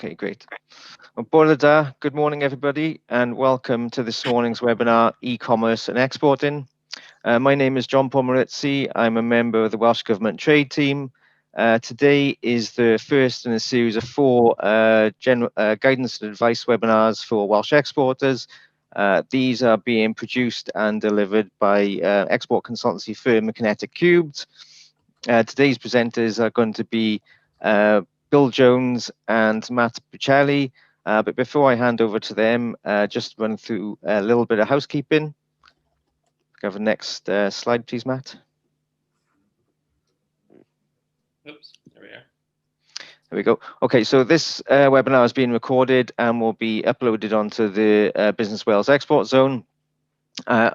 Okay, great. Bore da. Good morning, everybody, and welcome to this morning's webinar, E-Commerce and Exporting. My name is John Pomerizzi. I'm a member of the Welsh Government Trade Team. Today is the first in a series of 4 guidance and advice webinars for Welsh exporters. These are being produced and delivered by export consultancy firm Kinetic Cubed. Today's presenters are going to be Bill Jones and Matt Buccelli. But before I hand over to them, just run through a little bit of housekeeping. Go to the next slide, please, Matt. Oops, there we are. There we go. Okay, so this webinar is being recorded and will be uploaded onto the Business Wales Export Zone.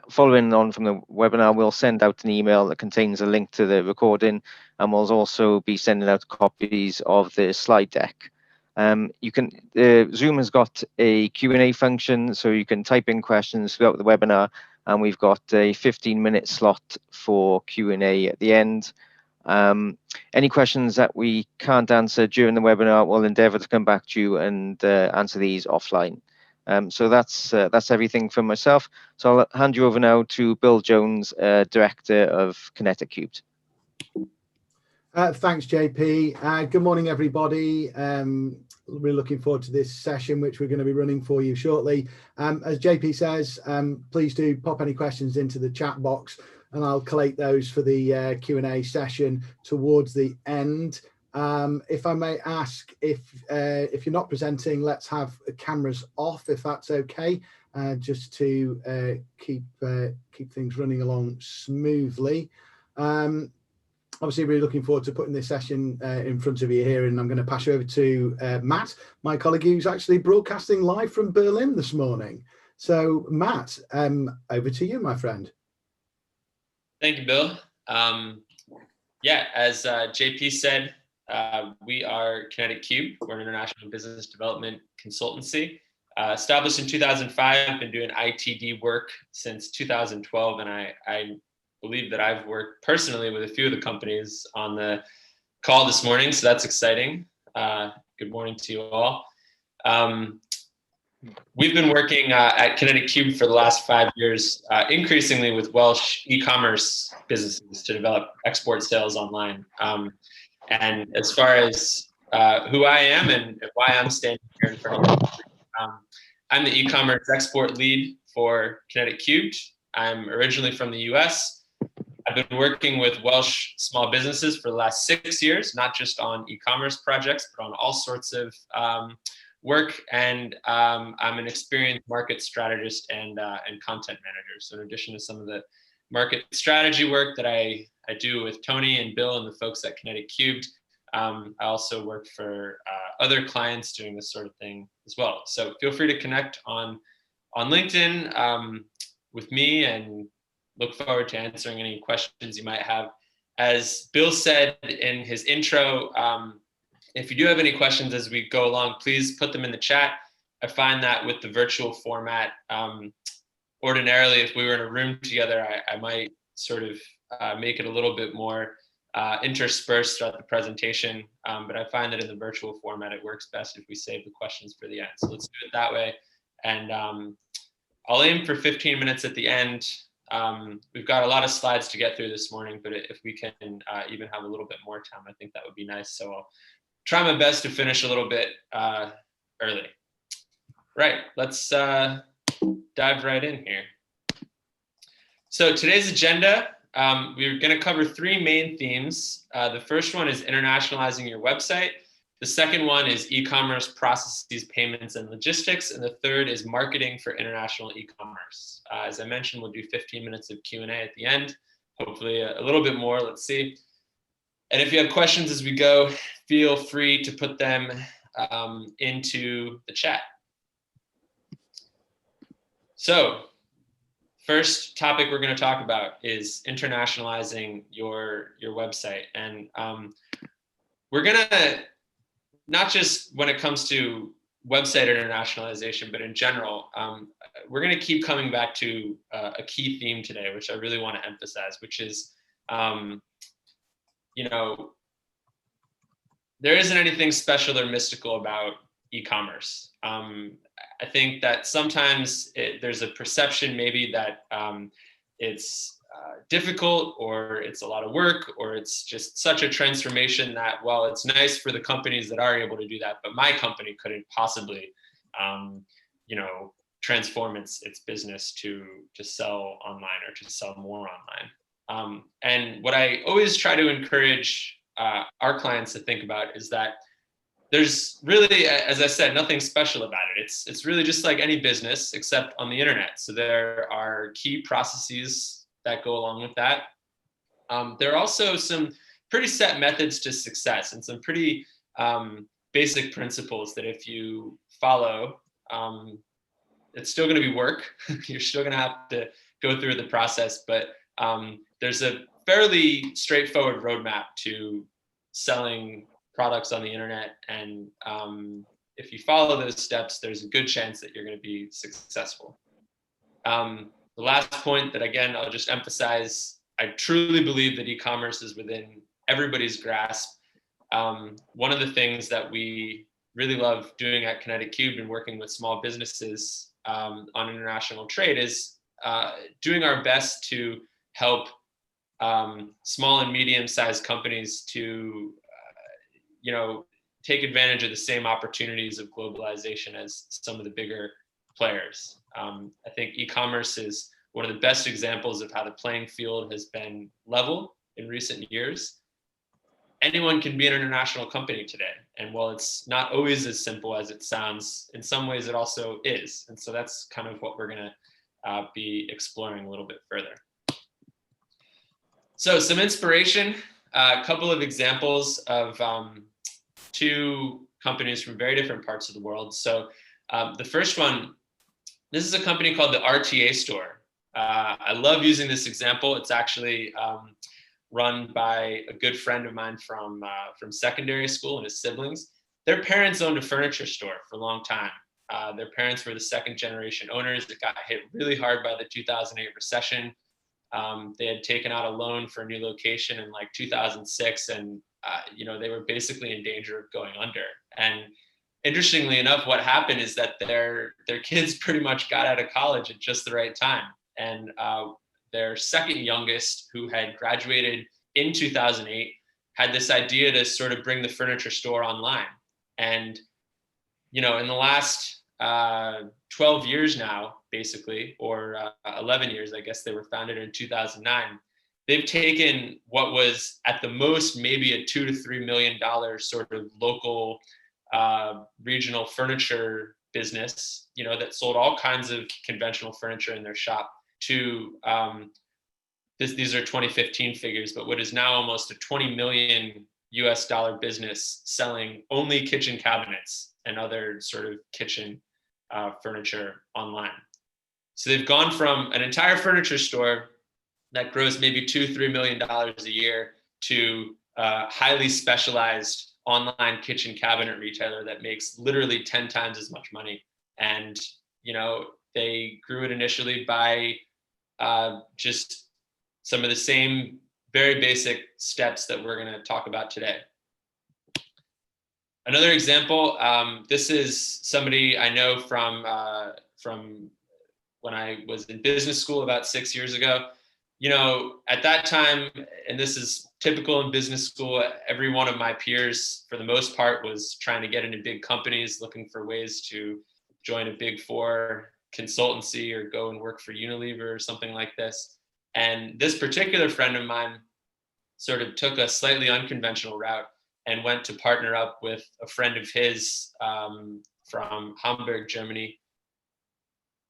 Following on from the webinar, we'll send out an email that contains a link to the recording, and we'll also be sending out copies of the slide deck. Zoom has got a Q&A function, so you can type in questions throughout the webinar, and we've got a 15-minute slot for Q&A at the end. Any questions that we can't answer during the webinar, we'll endeavour to come back to you and answer these offline. So that's everything from myself. So I'll hand you over now to Bill Jones, Director of Kinetic Cubed. Thanks, JP. Good morning, everybody. Really looking forward to this session, which we're going to be running for you shortly. As JP says, please do pop any questions into the chat box, and I'll collate those for the Q&A session towards the end. If I may ask, if you're not presenting, let's have cameras off, if that's okay, just to keep things running along smoothly. Obviously, really looking forward to putting this session in front of you here, and I'm going to pass you over to Matt, my colleague, who's actually broadcasting live from Berlin this morning. So, Matt, over to you, my friend. Thank you, Bill. Yeah, as JP said, we are Kinetic Cube. We're an international business development consultancy. Established in 2005, been doing ITD work since 2012, and I believe that I've worked personally with a few of the companies on the call this morning, so that's exciting. Good morning to you all. We've been working at Kinetic Cube for the last 5 years, increasingly with Welsh e-commerce businesses to develop export sales online. And as far as who I am and why I'm standing here in front of you, I'm the e-commerce export lead for Kinetic Cubed. I'm originally from the US. I've been working with Welsh small businesses for the last 6 years, not just on e-commerce projects, but on all sorts of work. And I'm an experienced market strategist and content manager. So in addition to some of the market strategy work that I do with Tony and Bill and the folks at Kinetic Cubed, I also work for other clients doing this sort of thing as well. So feel free to connect on LinkedIn with me, and look forward to answering any questions you might have. As Bill said in his intro, if you do have any questions as we go along, please put them in the chat. I find that with the virtual format, ordinarily, if we were in a room together, I might sort of make it a little bit more interspersed throughout the presentation. But I find that in the virtual format, it works best if we save the questions for the end. So let's do it that way. And I'll aim for 15 minutes at the end. We've got a lot of slides to get through this morning, but if we can even have a little bit more time, I think that would be nice. So I'll try my best to finish a little bit early. Right, let's dive right in here. So today's agenda, we're going to cover 3 main themes. The first one is internationalizing your website. The second one is e-commerce processes, payments, and logistics. And the third is marketing for international e-commerce. As I mentioned, we'll do 15 minutes of Q&A at the end, hopefully a little bit more, let's see. And if you have questions as we go, feel free to put them into the chat. So first topic we're going to talk about is internationalizing your website. And we're going to, not just when it comes to website internationalization, but in general, we're going to keep coming back to a key theme today, which I really want to emphasize, which is, you know, there isn't anything special or mystical about e-commerce. I think that sometimes there's a perception maybe that it's difficult, or it's a lot of work, or it's just such a transformation that, well, it's nice for the companies that are able to do that, but my company couldn't possibly, you know, transform its business to sell online or to sell more online. And what I always try to encourage our clients to think about is that there's really, as I said, nothing special about it. It's really just like any business, except on the internet. So there are key processes that go along with that. There are also some pretty set methods to success and some pretty basic principles that if you follow, it's still going to be work. You're still going to have to go through the process, but there's a fairly straightforward roadmap to selling products on the internet. And if you follow those steps, there's a good chance that you're going to be successful. The last point that, again, I'll just emphasize, I truly believe that e-commerce is within everybody's grasp. One of the things that we really love doing at Kinetic Cubed and working with small businesses on international trade is doing our best to help small and medium-sized companies to you know, take advantage of the same opportunities of globalization as some of the bigger players. I think e-commerce is one of the best examples of how the playing field has been level in recent years. Anyone can be an international company today. And while it's not always as simple as it sounds, in some ways it also is. And so that's kind of what we're gonna be exploring a little bit further. So some inspiration, a couple of examples of two companies from very different parts of the world. So the first one, this is a company called the RTA Store. I love using this example. It's actually run by a good friend of mine from secondary school and his siblings. Their parents owned a furniture store for a long time. Their parents were the second generation owners. It got hit really hard by the 2008 recession. They had taken out a loan for a new location in like 2006, and you know, they were basically in danger of going under. And interestingly enough, what happened is that their kids pretty much got out of college at just the right time. And their second youngest, who had graduated in 2008, had this idea to sort of bring the furniture store online. And, you know, in the last 12 years now, basically, or 11 years, I guess they were founded in 2009, they've taken what was at the most maybe a $2 to $3 million sort of local regional furniture business, you know, that sold all kinds of conventional furniture in their shop, to these are 2015 figures, but what is now almost a $20 million US business selling only kitchen cabinets and other sort of kitchen furniture online. So they've gone from an entire furniture store that grows maybe $2-3 million a year to a highly specialized online kitchen cabinet retailer that makes literally 10 times as much money. And, you know, they grew it initially by just some of the same very basic steps that we're going to talk about today. Another example, this is somebody I know from when I was in business school about 6 years ago. You know, at that time, and this is typical in business school, every one of my peers, for the most part, was trying to get into big companies, looking for ways to join a big four consultancy or go and work for Unilever or something like this. And this particular friend of mine sort of took a slightly unconventional route and went to partner up with a friend of his from Hamburg, Germany.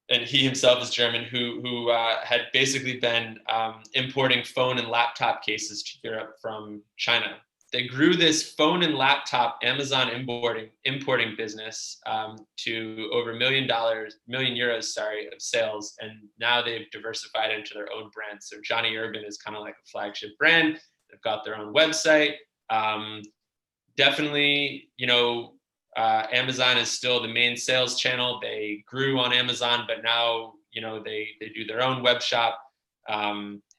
And he himself is German, who had basically been importing phone and laptop cases to Europe from China. They grew this phone and laptop Amazon importing business to over $1 million of sales, and now they've diversified into their own brand. So Johnny Urban is kind of like a flagship brand. They've got their own website. Definitely, you know, Amazon is still the main sales channel. They grew on Amazon, but now, you know, they do their own web shop.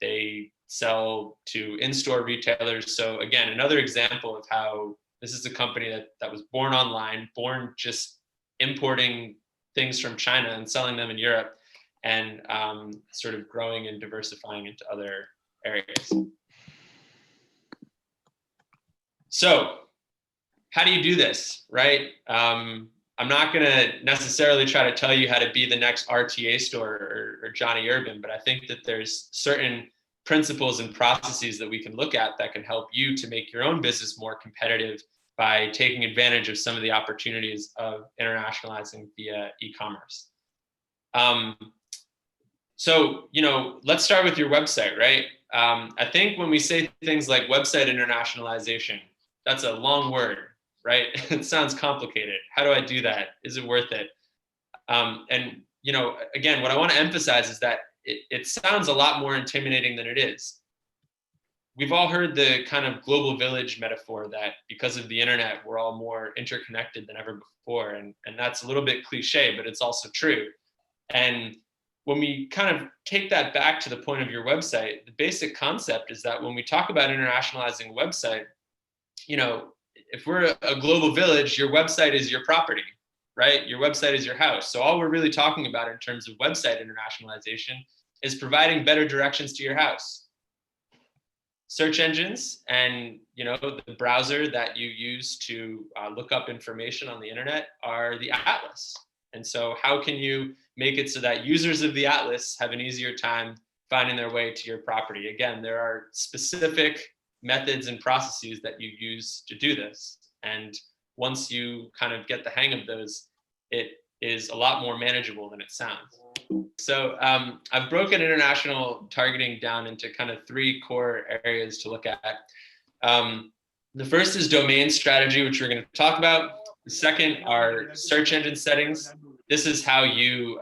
They sell to in-store retailers. So again, another example of how This is a company that was born online, born just importing things from China and selling them in Europe, and sort of growing and diversifying into other areas. So how do you do this, right? I'm not going to necessarily try to tell you how to be the next RTA store or Johnny Urban, but I think that there's certain principles and processes that we can look at that can help you to make your own business more competitive by taking advantage of some of the opportunities of internationalizing via e-commerce. So, let's start with your website, right? I think when we say things like website internationalization, that's a long word, right? It sounds complicated. How do I do that? Is it worth it? And again, what I want to emphasize is that it sounds a lot more intimidating than it is. We've all heard the kind of global village metaphor that because of the internet, we're all more interconnected than ever before. And that's a little bit cliche, but it's also true. And when we kind of take that back to the point of your website, the basic concept is that when we talk about internationalizing a website, if we're a global village, your website is your property, right? Your website is your house. So all we're really talking about in terms of website internationalization is providing better directions to your house. Search engines and the browser that you use to look up information on the internet are the atlas. And so how can you make it so that users of the atlas have an easier time finding their way to your property? Again, there are specific methods and processes that you use to do this. And once you kind of get the hang of those, it is a lot more manageable than it sounds. So I've broken international targeting down into kind of 3 core areas to look at. The first is domain strategy, which we're going to talk about. The second are search engine settings. This is how you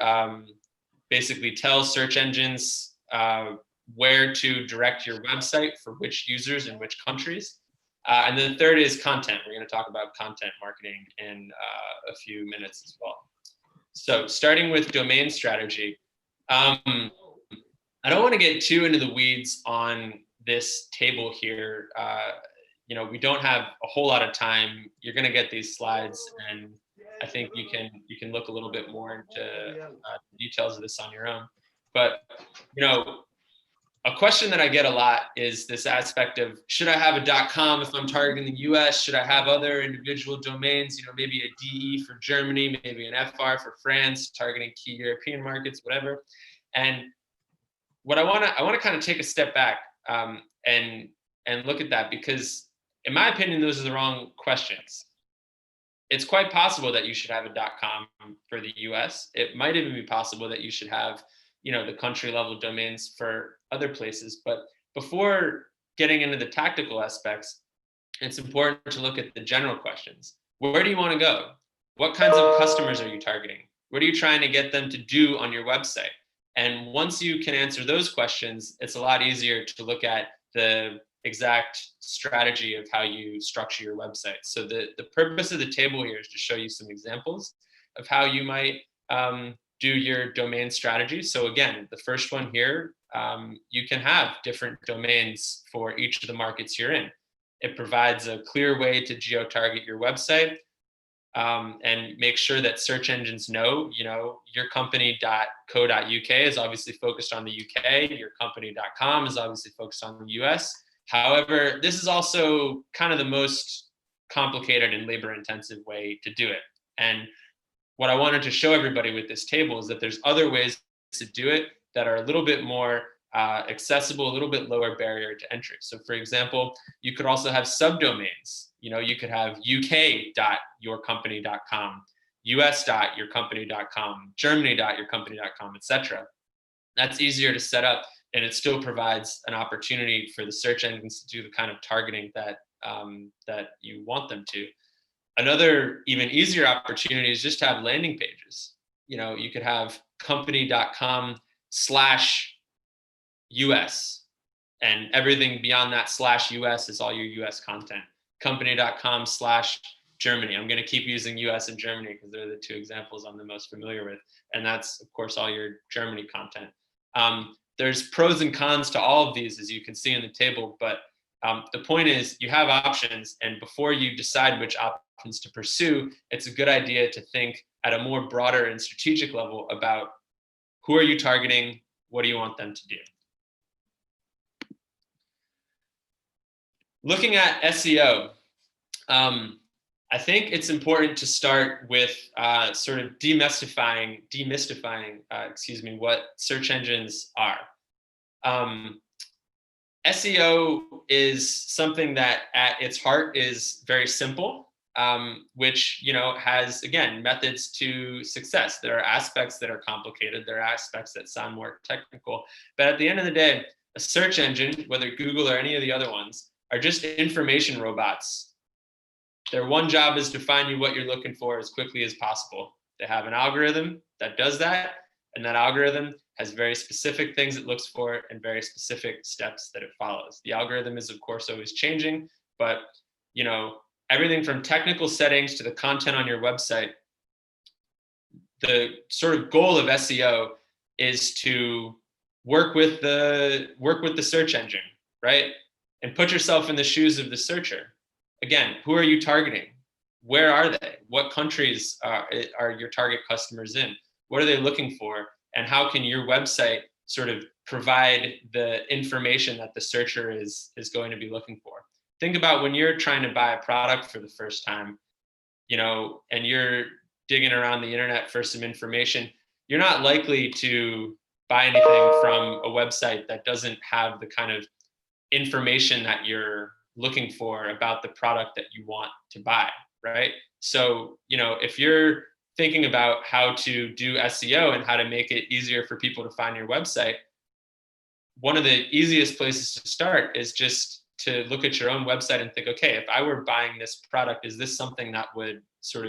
basically tell search engines where to direct your website for which users in which countries. And then the third is content. We're going to talk about content marketing in a few minutes as well. So starting with domain strategy, I don't want to get too into the weeds on this table here. We don't have a whole lot of time. You're going to get these slides, and I think you can look a little bit more into the details of this on your own. But a question that I get a lot is this aspect of, should I have a .com if I'm targeting the US? Should I have other individual domains, maybe a DE for Germany, maybe an FR for France, targeting key European markets, whatever. And what I want to kind of take a step back and look at that, because in my opinion, those are the wrong questions. It's quite possible that you should have a .com for the US. It might even be possible that you should have the country level domains for other places. But before getting into the tactical aspects, it's important to look at the general questions. Where do you want to go? What kinds of customers are you targeting? What are you trying to get them to do on your website? And once you can answer those questions, it's a lot easier to look at the exact strategy of how you structure your website. So the purpose of the table here is to show you some examples of how you might do your domain strategy. So again, the first one here, you can have different domains for each of the markets you're in. It provides a clear way to geo-target your website and make sure that search engines know, yourcompany.co.uk is obviously focused on the UK, yourcompany.com is obviously focused on the US. However, this is also kind of the most complicated and labor-intensive way to do it. And what I wanted to show everybody with this table is that there's other ways to do it that are a little bit more accessible, a little bit lower barrier to entry. So for example, you could also have subdomains. You could have uk.yourcompany.com, us.yourcompany.com, germany.yourcompany.com, etc. That's easier to set up, and it still provides an opportunity for the search engines to do the kind of targeting that you want them to. Another even easier opportunity is just to have landing pages. You could have company.com/US, and everything beyond that /US is all your US content. Company.com/Germany. I'm going to keep using US and Germany because they're the 2 examples I'm the most familiar with. And that's, of course, all your Germany content. There's pros and cons to all of these, as you can see in the table, but The point is you have options, and before you decide which options to pursue, it's a good idea to think at a more broader and strategic level about who are you targeting, what do you want them to do. Looking at SEO, I think it's important to start with sort of demystifying, what search engines are. SEO is something that at its heart is very simple, which has, again, methods to success. There are aspects that are complicated. There are aspects that sound more technical. But at the end of the day, a search engine, whether Google or any of the other ones, are just information robots. Their one job is to find you what you're looking for as quickly as possible. They have an algorithm that does that, and that algorithm has very specific things it looks for and very specific steps that it follows. The algorithm is, of course, always changing, but everything from technical settings to the content on your website, the sort of goal of SEO is to work with the search engine, right? And put yourself in the shoes of the searcher. Again, who are you targeting? Where are they? What countries are your target customers in? What are they looking for? And how can your website sort of provide the information that the searcher is going to be looking for? Think about when you're trying to buy a product for the first time, and you're digging around the internet for some information. You're not likely to buy anything from a website that doesn't have the kind of information that you're looking for about the product that you want to buy, right? So, if you're thinking about how to do SEO and how to make it easier for people to find your website, one of the easiest places to start is just to look at your own website and think, okay, if I were buying this product, is this something that would sort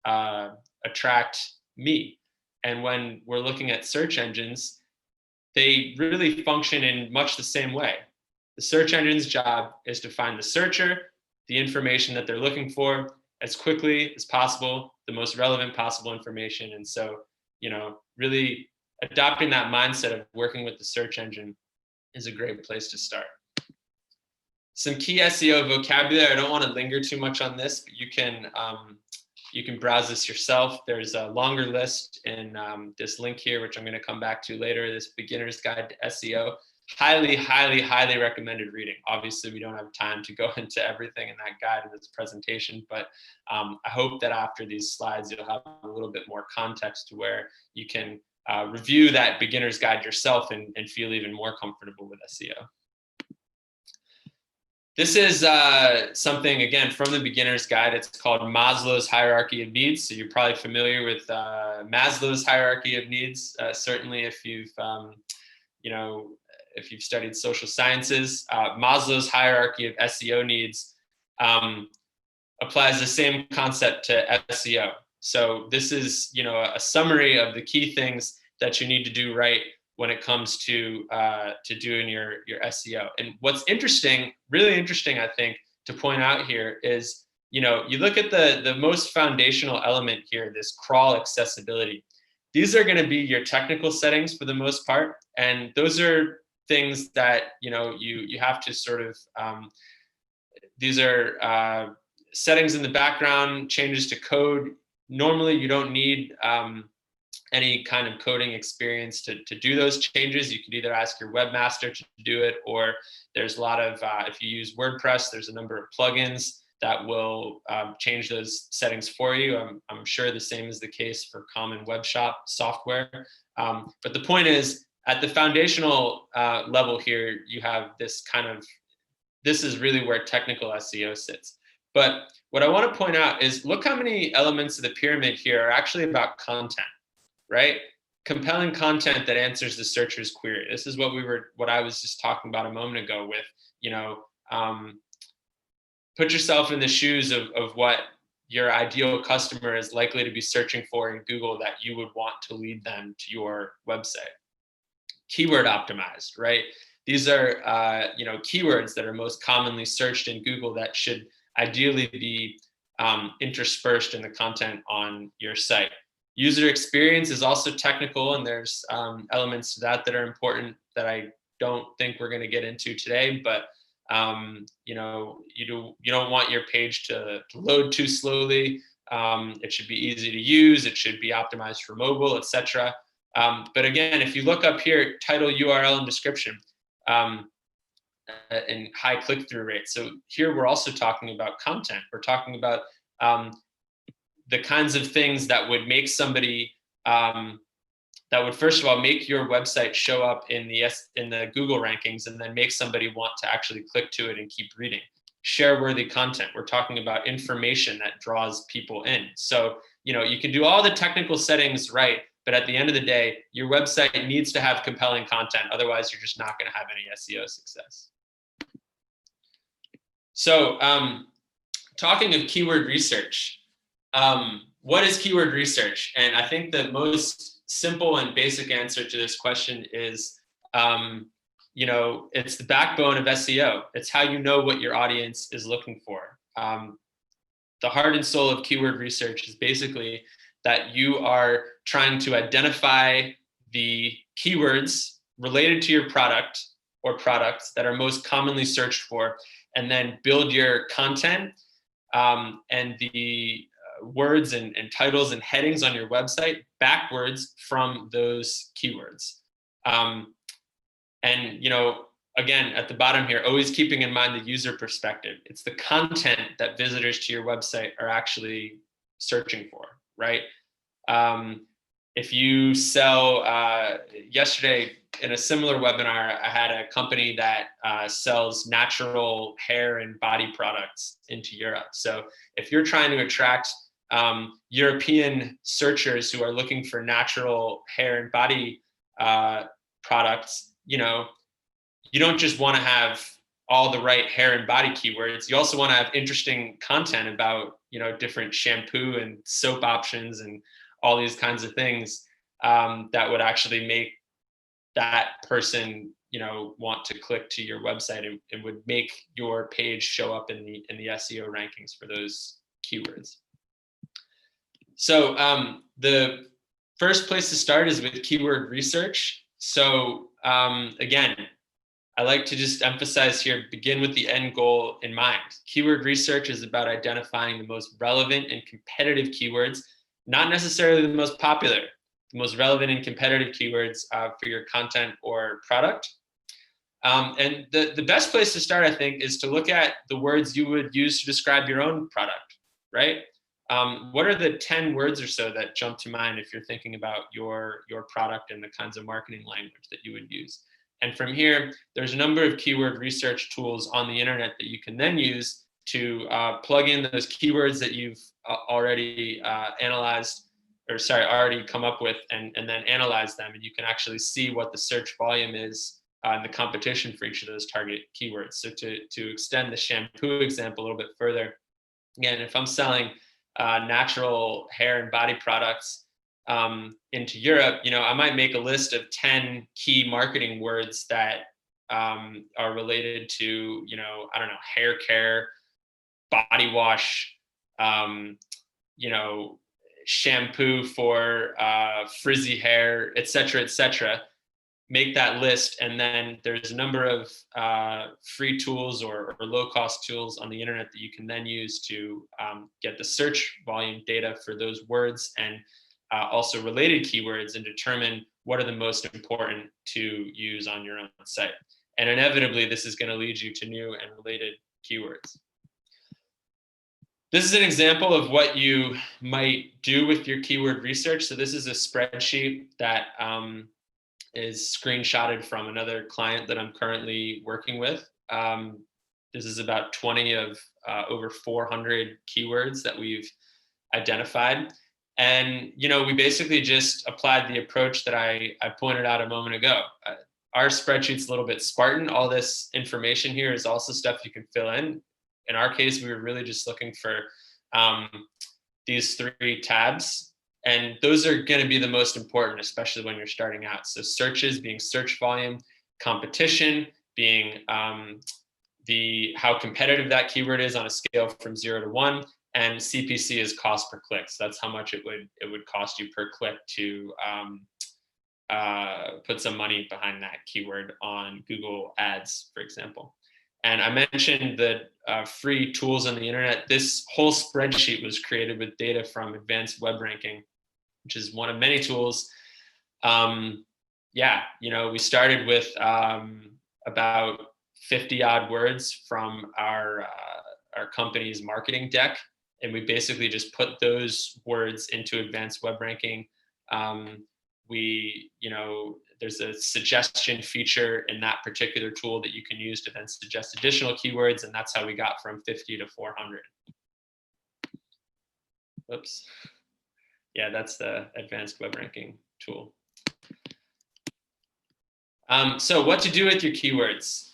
of attract me? And when we're looking at search engines, they really function in much the same way. The search engine's job is to find the searcher, the information that they're looking for as quickly as possible, the most relevant possible information. And so, really adopting that mindset of working with the search engine is a great place to start. Some key SEO vocabulary. I don't want to linger too much on this, but you can browse this yourself. There's a longer list in this link here, which I'm going to come back to later, this beginner's guide to SEO. Highly, highly, highly recommended reading. Obviously, we don't have time to go into everything in that guide in this presentation, but I hope that after these slides, you'll have a little bit more context to where you can review that beginner's guide yourself and feel even more comfortable with SEO. This is something, again, from the beginner's guide. It's called MOZlow's hierarchy of needs. So you're probably familiar with Maslow's hierarchy of needs. Certainly, if you've if you've studied social sciences, Maslow's hierarchy of SEO needs applies the same concept to SEO. So this is, a summary of the key things that you need to do right when it comes to doing your SEO. And what's interesting, really interesting, I think, to point out here is, you look at the most foundational element here, this crawl accessibility. These are going to be your technical settings for the most part, and those are things that you have to sort of these are settings in the background, changes to code. Normally you don't need any kind of coding experience to do those changes. You could either ask your webmaster to do it, or there's a lot of if you use WordPress, there's a number of plugins that will change those settings for you. I'm sure the same is the case for common web shop software. But the point is, at the foundational level here, you have this this is really where technical SEO sits. But what I want to point out is, look how many elements of the pyramid here are actually about content, right? Compelling content that answers the searcher's query. This is what I was just talking about a moment ago with, put yourself in the shoes of what your ideal customer is likely to be searching for in Google that you would want to lead them to your website. Keyword optimized, right? These are, keywords that are most commonly searched in Google that should ideally be interspersed in the content on your site. User experience is also technical, and there's elements to that are important that I don't think we're going to get into today, but You know, you don't want your page to load too slowly. It should be easy to use. It should be optimized for mobile, etc. But again, if you look up here, title, URL, and description, and high click-through rate. So here we're also talking about content. We're talking about the kinds of things that would make somebody, that would first of all make your website show up in the Google rankings, and then make somebody want to actually click to it and keep reading. Share-worthy content. We're talking about information that draws people in. So, you know, you can do all the technical settings right, but at the end of the day, your website needs to have compelling content. Otherwise, you're just not going to have any SEO success. So, talking of keyword research, what is keyword research? And I think the most simple and basic answer to this question is, you know, it's the backbone of SEO. It's how you know what your audience is looking for. The heart and soul of keyword research is basically that you are trying to identify the keywords related to your product or products that are most commonly searched for, and then build your content and the words and titles and headings on your website backwards from those keywords. And, you know, again, at the bottom here, always keeping in mind the user perspective. It's the content that visitors to your website are actually searching for, right? If you sell, yesterday in a similar webinar, I had a company that sells natural hair and body products into Europe. So if you're trying to attract European searchers who are looking for natural hair and body products, you know, you don't just want to have all the right hair and body keywords. You also want to have interesting content about, you know, different shampoo and soap options and all these kinds of things that would actually make that person, you know, want to click to your website and would make your page show up in the SEO rankings for those keywords. So the first place to start is with keyword research. So again, I like to just emphasize here, begin with the end goal in mind. Keyword research is about identifying the most relevant and competitive keywords, not necessarily the most popular, the most relevant and competitive keywords for your content or product. And the best place to start, I think, is to look at the words you would use to describe your own product, right? What are the 10 words or so that jump to mind if you're thinking about your product and the kinds of marketing language that you would use? And from here, there's a number of keyword research tools on the internet that you can then use to plug in those keywords that you've already already come up with, and then analyze them. And you can actually see what the search volume is and the competition for each of those target keywords. So to extend the shampoo example a little bit further, again, if I'm selling natural hair and body products into Europe, you know, I might make a list of 10 key marketing words that are related to, you know, I don't know, hair care, body wash, you know, shampoo for frizzy hair, et cetera, make that list. And then there's a number of free tools or low-cost tools on the internet that you can then use to get the search volume data for those words and also related keywords, and determine what are the most important to use on your own site. And inevitably, this is going to lead you to new and related keywords. This is an example of what you might do with your keyword research. So this is a spreadsheet that is screenshotted from another client that I'm currently working with. This is about 20 of over 400 keywords that we've identified. And, you know, we basically just applied the approach that I pointed out a moment ago. Our spreadsheet's a little bit Spartan. All this information here is also stuff you can fill in. In our case, we were really just looking for these 3 tabs. And those are going to be the most important, especially when you're starting out. So searches being search volume, competition being how competitive that keyword is on a scale from 0 to 1, and CPC is cost per click. So that's how much it would cost you per click to put some money behind that keyword on Google Ads, for example. And I mentioned the free tools on the internet. This whole spreadsheet was created with data from Advanced Web Ranking, which is one of many tools. Yeah, we started with about 50 odd words from our company's marketing deck. And we basically just put those words into Advanced Web Ranking. There's a suggestion feature in that particular tool that you can use to then suggest additional keywords. And that's how we got from 50 to 400. Oops. Yeah, that's the Advanced Web Ranking tool. So what to do with your keywords.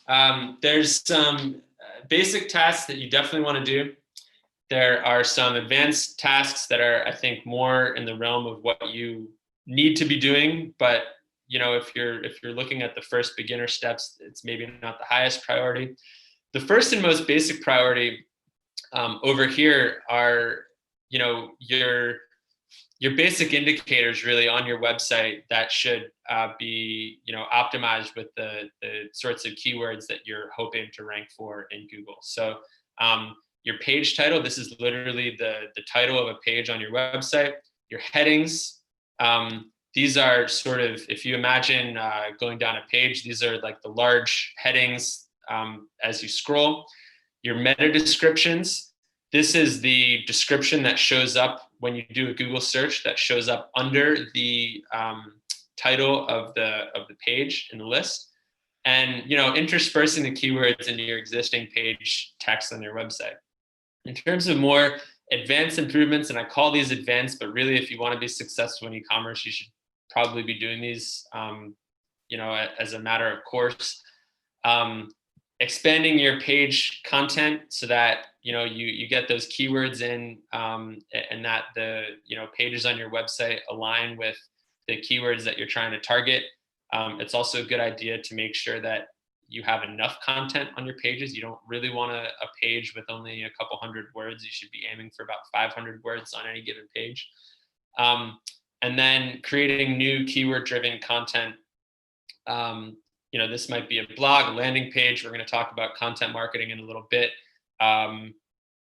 There's some basic tasks that you definitely want to do. There are some advanced tasks that are, I think, more in the realm of what you need to be doing. But if you're looking at the first beginner steps, it's maybe not the highest priority. The first and most basic priority over here are your basic indicators really on your website that should be optimized with the sorts of keywords that you're hoping to rank for in Google. So your page title, this is literally the title of a page on your website. Your headings, these are sort of, if you imagine going down a page, these are like the large headings as you scroll. Your meta descriptions, this is the description that shows up when you do a Google search, that shows up under the title of the page in the list, and interspersing the keywords into your existing page text on your website. In terms of more advanced improvements, and I call these advanced, but really if you want to be successful in e-commerce, you should probably be doing these as a matter of course. Expanding your page content so that you get those keywords in and that the pages on your website align with the keywords that you're trying to target. It's also a good idea to make sure that you have enough content on your pages. You don't really want a page with only a couple hundred words. You should be aiming for about 500 words on any given page. And then creating new keyword-driven content. This might be a blog, a landing page. We're going to talk about content marketing in a little bit.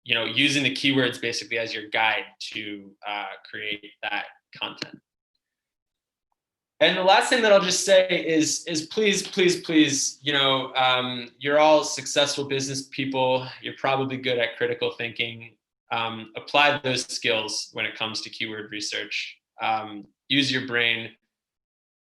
Using the keywords basically as your guide to create that content. And the last thing that I'll just say is please, you're all successful business people. You're probably good at critical thinking. Apply those skills when it comes to keyword research. Use your brain.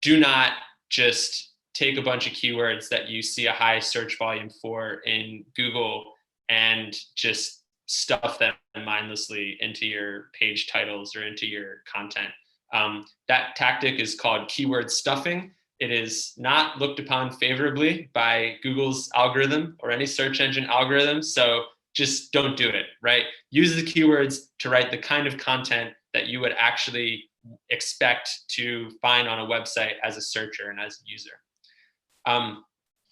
Do not just take a bunch of keywords that you see a high search volume for in Google and just stuff them mindlessly into your page titles or into your content. That tactic is called keyword stuffing. It is not looked upon favorably by Google's algorithm or any search engine algorithm. So just don't do it, right? Use the keywords to write the kind of content that you would actually expect to find on a website as a searcher and as a user.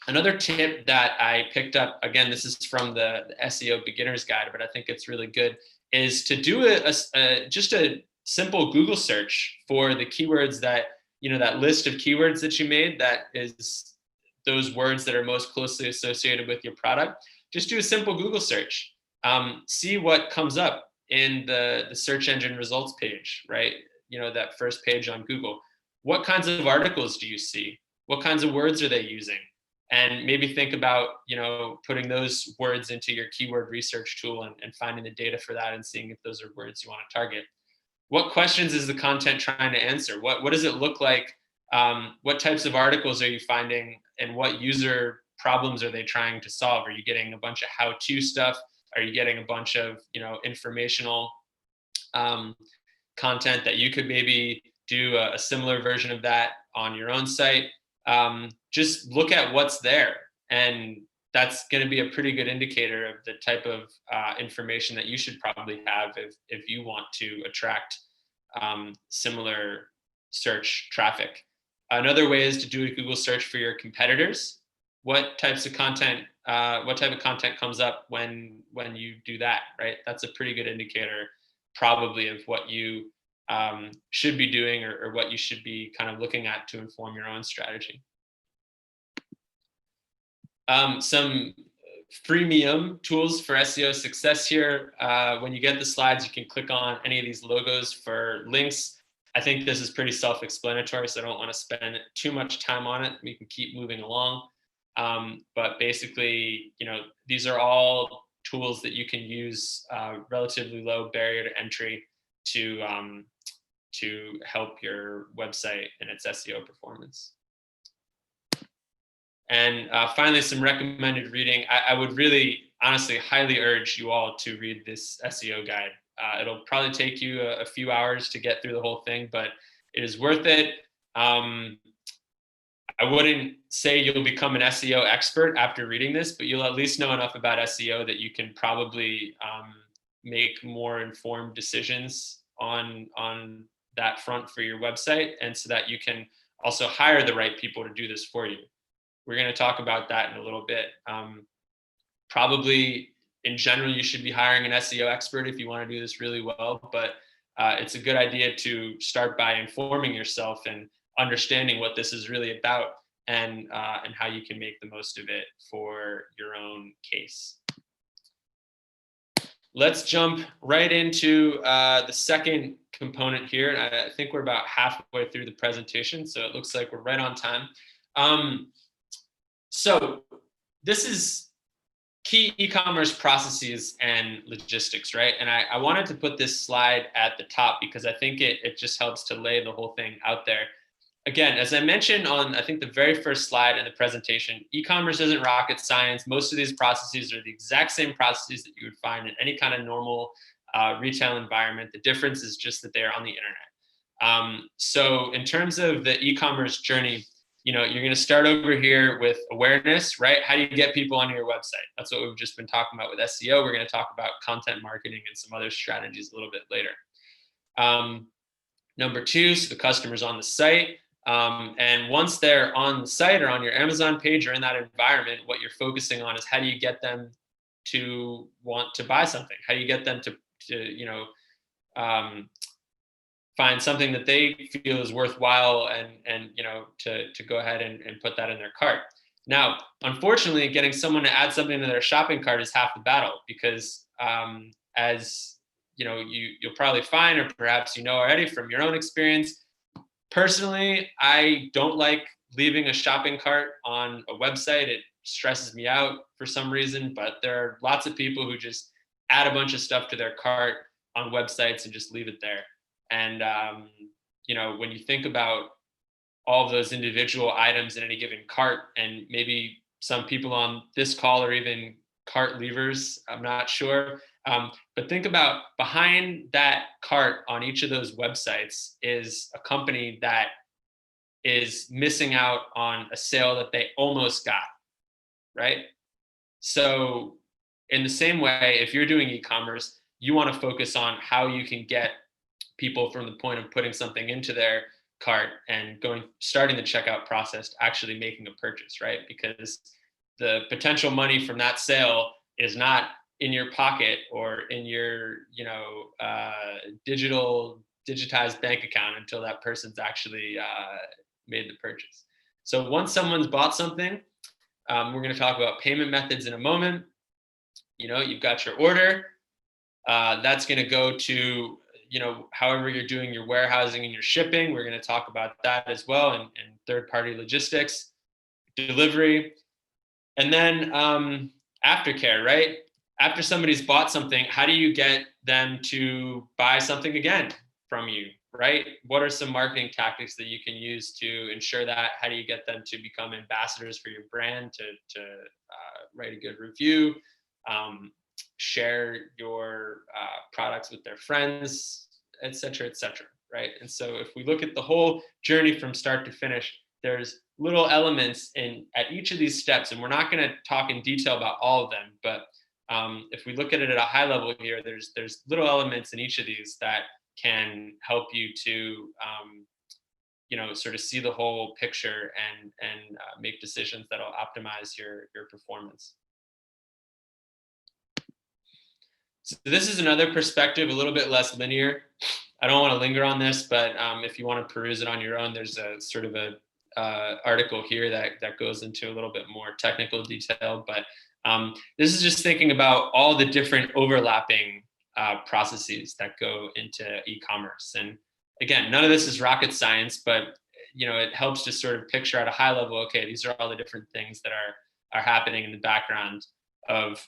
Another tip that I picked up, again, this is from the SEO beginner's guide, but I think it's really good, is to do just a simple Google search for the keywords that, that list of keywords that you made, that is those words that are most closely associated with your product. Just do a simple Google search. See what comes up in the search engine results page, right? That first page on Google. What kinds of articles do you see? What kinds of words are they using? And maybe think about, putting those words into your keyword research tool and finding the data for that and seeing if those are words you want to target. What questions is the content trying to answer? What does it look like? What types of articles are you finding, and what user problems are they trying to solve? Are you getting a bunch of how-to stuff? Are you getting a bunch of, informational content that you could maybe do a similar version of that on your own site? Just look at what's there, and that's going to be a pretty good indicator of the type of information that you should probably have if you want to attract similar search traffic. Another way is to do a Google search for your competitors. What type of content comes up when you do that, right? That's a pretty good indicator probably of what you should be doing or what you should be kind of looking at to inform your own strategy. Some freemium tools for SEO success here. When you get the slides, you can click on any of these logos for links. I think this is pretty self-explanatory, so I don't want to spend too much time on it. We can keep moving along. But basically, these are all tools that you can use, relatively low barrier to entry to help your website and its SEO performance. And finally, some recommended reading. I would really, honestly, highly urge you all to read this SEO guide. It'll probably take you a few hours to get through the whole thing, but it is worth it. I wouldn't say you'll become an SEO expert after reading this, but you'll at least know enough about SEO that you can probably make more informed decisions on that front for your website, and so that you can also hire the right people to do this for you. We're going to talk about that in a little bit. Probably in general, you should be hiring an SEO expert if you want to do this really well, but it's a good idea to start by informing yourself and understanding what this is really about, and how you can make the most of it for your own case. Let's jump right into the second component here. And I think we're about halfway through the presentation, so it looks like we're right on time. So this is key e-commerce processes and logistics, right? And I wanted to put this slide at the top because I think it just helps to lay the whole thing out there. Again, as I mentioned on, I think, the very first slide in the presentation, e-commerce isn't rocket science. Most of these processes are the exact same processes that you would find in any kind of normal retail environment. The difference is just that they are on the internet. So in terms of the e-commerce journey, you're going to start over here with awareness, right? How do you get people onto your website? That's what we've just been talking about with SEO. We're going to talk about content marketing and some other strategies a little bit later. Number two, so the customer's on the site. And once they're on the site or on your Amazon page or in that environment, what you're focusing on is how do you get them to want to buy something? How do you get them to find something that they feel is worthwhile and to go ahead and put that in their cart? Now, unfortunately, getting someone to add something to their shopping cart is half the battle, because as you'll probably find, or perhaps already from your own experience, personally, I don't like leaving a shopping cart on a website. It stresses me out for some reason, but there are lots of people who just add a bunch of stuff to their cart on websites and just leave it there. And, when you think about all of those individual items in any given cart, and maybe some people on this call are even cart leavers, I'm not sure. But think about behind that cart on each of those websites is a company that is missing out on a sale that they almost got, right? So in the same way, if you're doing e-commerce, you want to focus on how you can get people from the point of putting something into their cart and starting the checkout process to actually making a purchase, right? Because the potential money from that sale is not in your pocket or in your digitized bank account until that person's actually made the purchase. So once someone's bought something, we're going to talk about payment methods in a moment. You've got your order. That's going to go to however you're doing your warehousing and your shipping. We're going to talk about that as well, and third-party logistics, delivery, and then aftercare, right? After somebody's bought something, how do you get them to buy something again from you, right? What are some marketing tactics that you can use to ensure that? How do you get them to become ambassadors for your brand, to write a good review, share your products with their friends, et cetera, right? And so if we look at the whole journey from start to finish, there's little elements at each of these steps, and we're not going to talk in detail about all of them, but if we look at it at a high level here, there's little elements in each of these that can help you to sort of see the whole picture and make decisions that'll optimize your performance. So this is another perspective, a little bit less linear. I don't want to linger on this, but if you want to peruse it on your own, there's a sort of a article here that goes into a little bit more technical detail. But This is just thinking about all the different overlapping processes that go into e-commerce. And again, none of this is rocket science, but it helps to sort of picture at a high level, okay, these are all the different things that are happening in the background of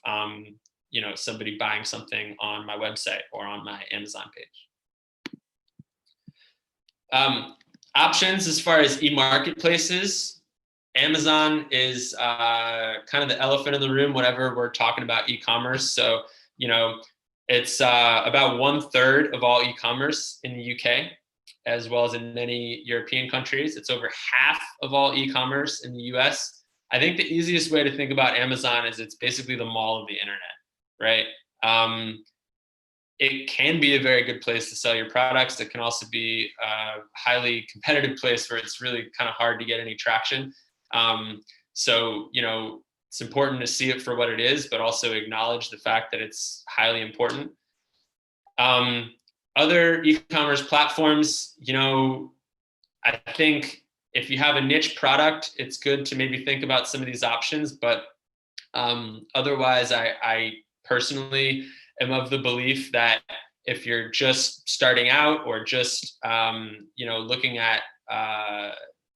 somebody buying something on my website or on my Amazon page. Options as far as e-marketplaces. Amazon is kind of the elephant in the room whenever we're talking about e-commerce. So, it's about 1/3 of all e-commerce in the UK, as well as in many European countries. It's over half of all e-commerce in the US. I think the easiest way to think about Amazon is it's basically the mall of the internet, right? It can be a very good place to sell your products. It can also be a highly competitive place where it's really kind of hard to get any traction. So, it's important to see it for what it is, but also acknowledge the fact that it's highly important. Other e-commerce platforms, I think if you have a niche product, it's good to maybe think about some of these options, but otherwise, I personally am of the belief that if you're just starting out or just, looking at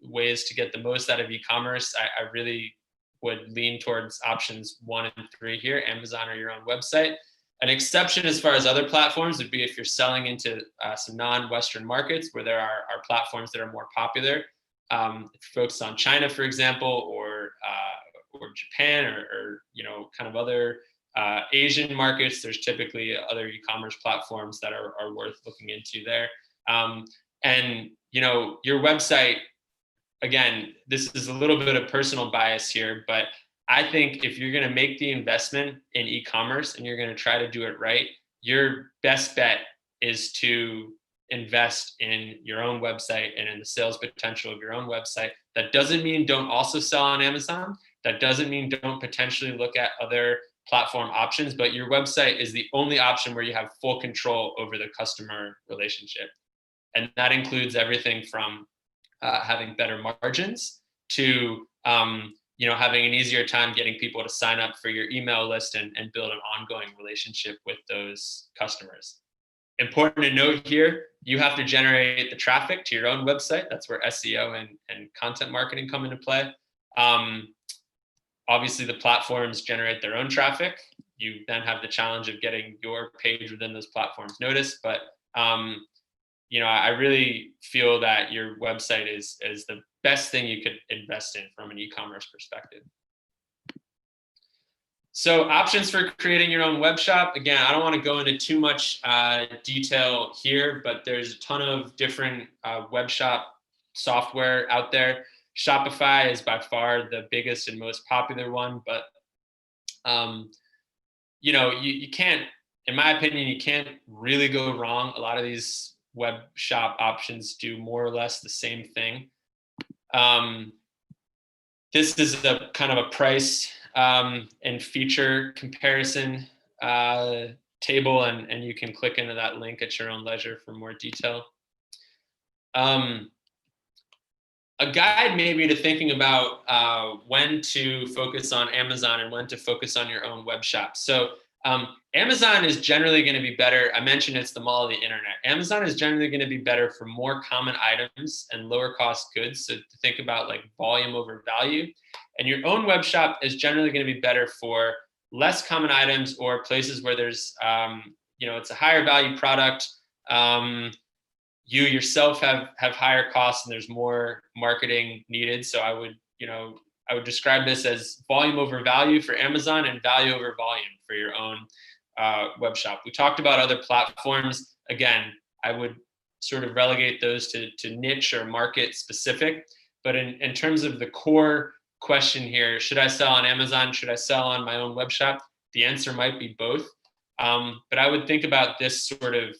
ways to get the most out of e-commerce, I really would lean towards options 1 and 3 here, Amazon or your own website. An exception as far as other platforms would be if you're selling into some non-Western markets where there are platforms that are more popular. If you focus on China, for example, or Japan or kind of other Asian markets, there's typically other e-commerce platforms that are worth looking into there. And your website, again, this is a little bit of personal bias here, but I think if you're going to make the investment in e-commerce and you're going to try to do it right, your best bet is to invest in your own website and in the sales potential of your own website. That doesn't mean don't also sell on Amazon. That doesn't mean don't potentially look at other platform options, but your website is the only option where you have full control over the customer relationship. And that includes everything from having better margins to having an easier time getting people to sign up for your email list and build an ongoing relationship with those customers. Important to note here, you have to generate the traffic to your own website. That's where SEO and content marketing come into play. Obviously, the platforms generate their own traffic. You then have the challenge of getting your page within those platforms noticed. But I really feel that your website is the best thing you could invest in from an e-commerce perspective. So options for creating your own web shop. Again, I don't want to go into too much detail here, but there's a ton of different web shop software out there. Shopify is by far the biggest and most popular one, but you can't, in my opinion, you can't really go wrong. A lot of these web shop options do more or less the same thing. This is a kind of a price and feature comparison table, and you can click into that link at your own leisure for more detail. A guide maybe to thinking about when to focus on Amazon and when to focus on your own web shop. So Amazon is generally going to be better. I mentioned it's the mall of the internet. Amazon is generally going to be better for more common items and lower cost goods. So to think about like volume over value. And your own web shop is generally going to be better for less common items or places where there's, it's a higher value product. You yourself have higher costs and there's more marketing needed. So I would describe this as volume over value for Amazon and value over volume for your own web shop. We talked about other platforms. Again, I would sort of relegate those to niche or market specific. But in terms of the core question here, should I sell on Amazon? Should I sell on my own web shop? The answer might be both. But I would think about this sort of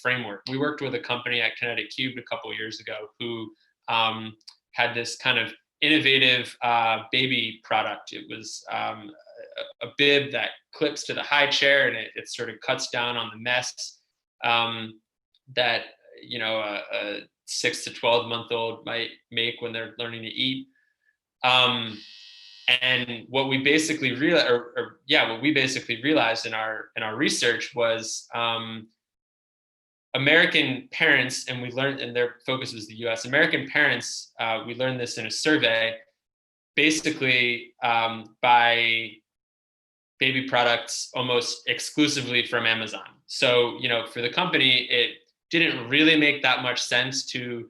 framework. We worked with a company at Kinetic Cube a couple of years ago who had this kind of innovative baby product. It was a bib that clips to the high chair and it sort of cuts down on the mess that a 6 to 12 month old might make when they're learning to eat. And what we basically realized, what we basically realized in our research was American parents, and we learned, and their focus was the U.S. American parents. We learned this in a survey, basically buy baby products almost exclusively from Amazon. So, for the company, it didn't really make that much sense to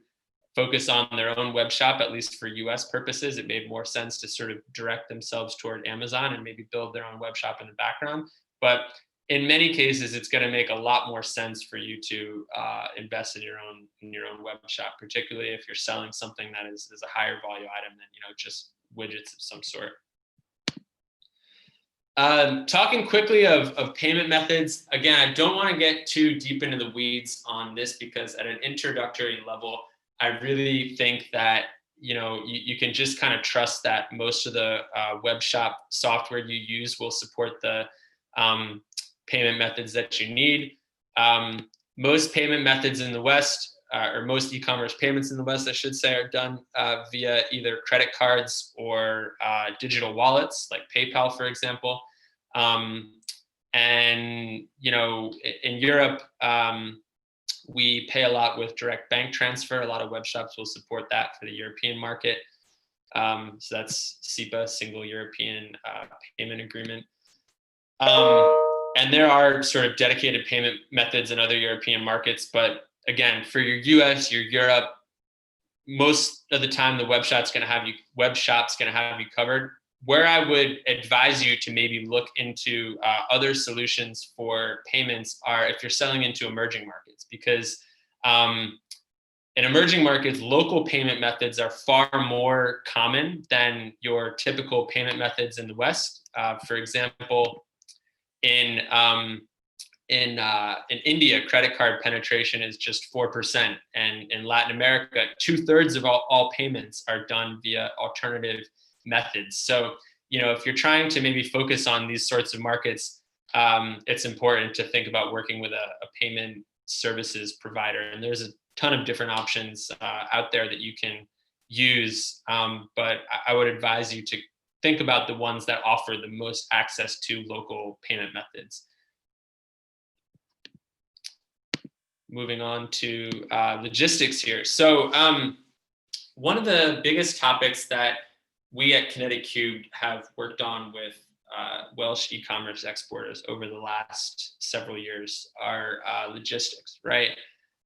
focus on their own web shop, at least for US purposes. It made more sense to sort of direct themselves toward Amazon and maybe build their own web shop in the background. But in many cases, it's going to make a lot more sense for you to invest in your own web shop, particularly if you're selling something that is a higher value item than just widgets of some sort. Talking quickly of payment methods, again, I don't want to get too deep into the weeds on this because at an introductory level, I really think that you can just kind of trust that most of the web shop software you use will support the payment methods that you need. Most payment methods in the West, or most e-commerce payments in the West, I should say, are done via either credit cards or digital wallets, like PayPal, for example. And in Europe, we pay a lot with direct bank transfer. A lot of web shops will support that for the European market. So that's SEPA, Single European Payment Agreement. And there are sort of dedicated payment methods in other European markets. But again, for your US, your Europe, most of the time the web shop's going to have you covered. Where I would advise you to maybe look into other solutions for payments are if you're selling into emerging markets, because in emerging markets, local payment methods are far more common than your typical payment methods in the West. For example, in India, credit card penetration is just 4%, and in Latin America, 2/3 of all payments are done via alternative methods. So, if you're trying to maybe focus on these sorts of markets, it's important to think about working with a payment services provider. And there's a ton of different options out there that you can use. But I would advise you to think about the ones that offer the most access to local payment methods. Moving on to logistics here. So one of the biggest topics that we at Kinetic Cube have worked on with Welsh e-commerce exporters over the last several years are logistics, right?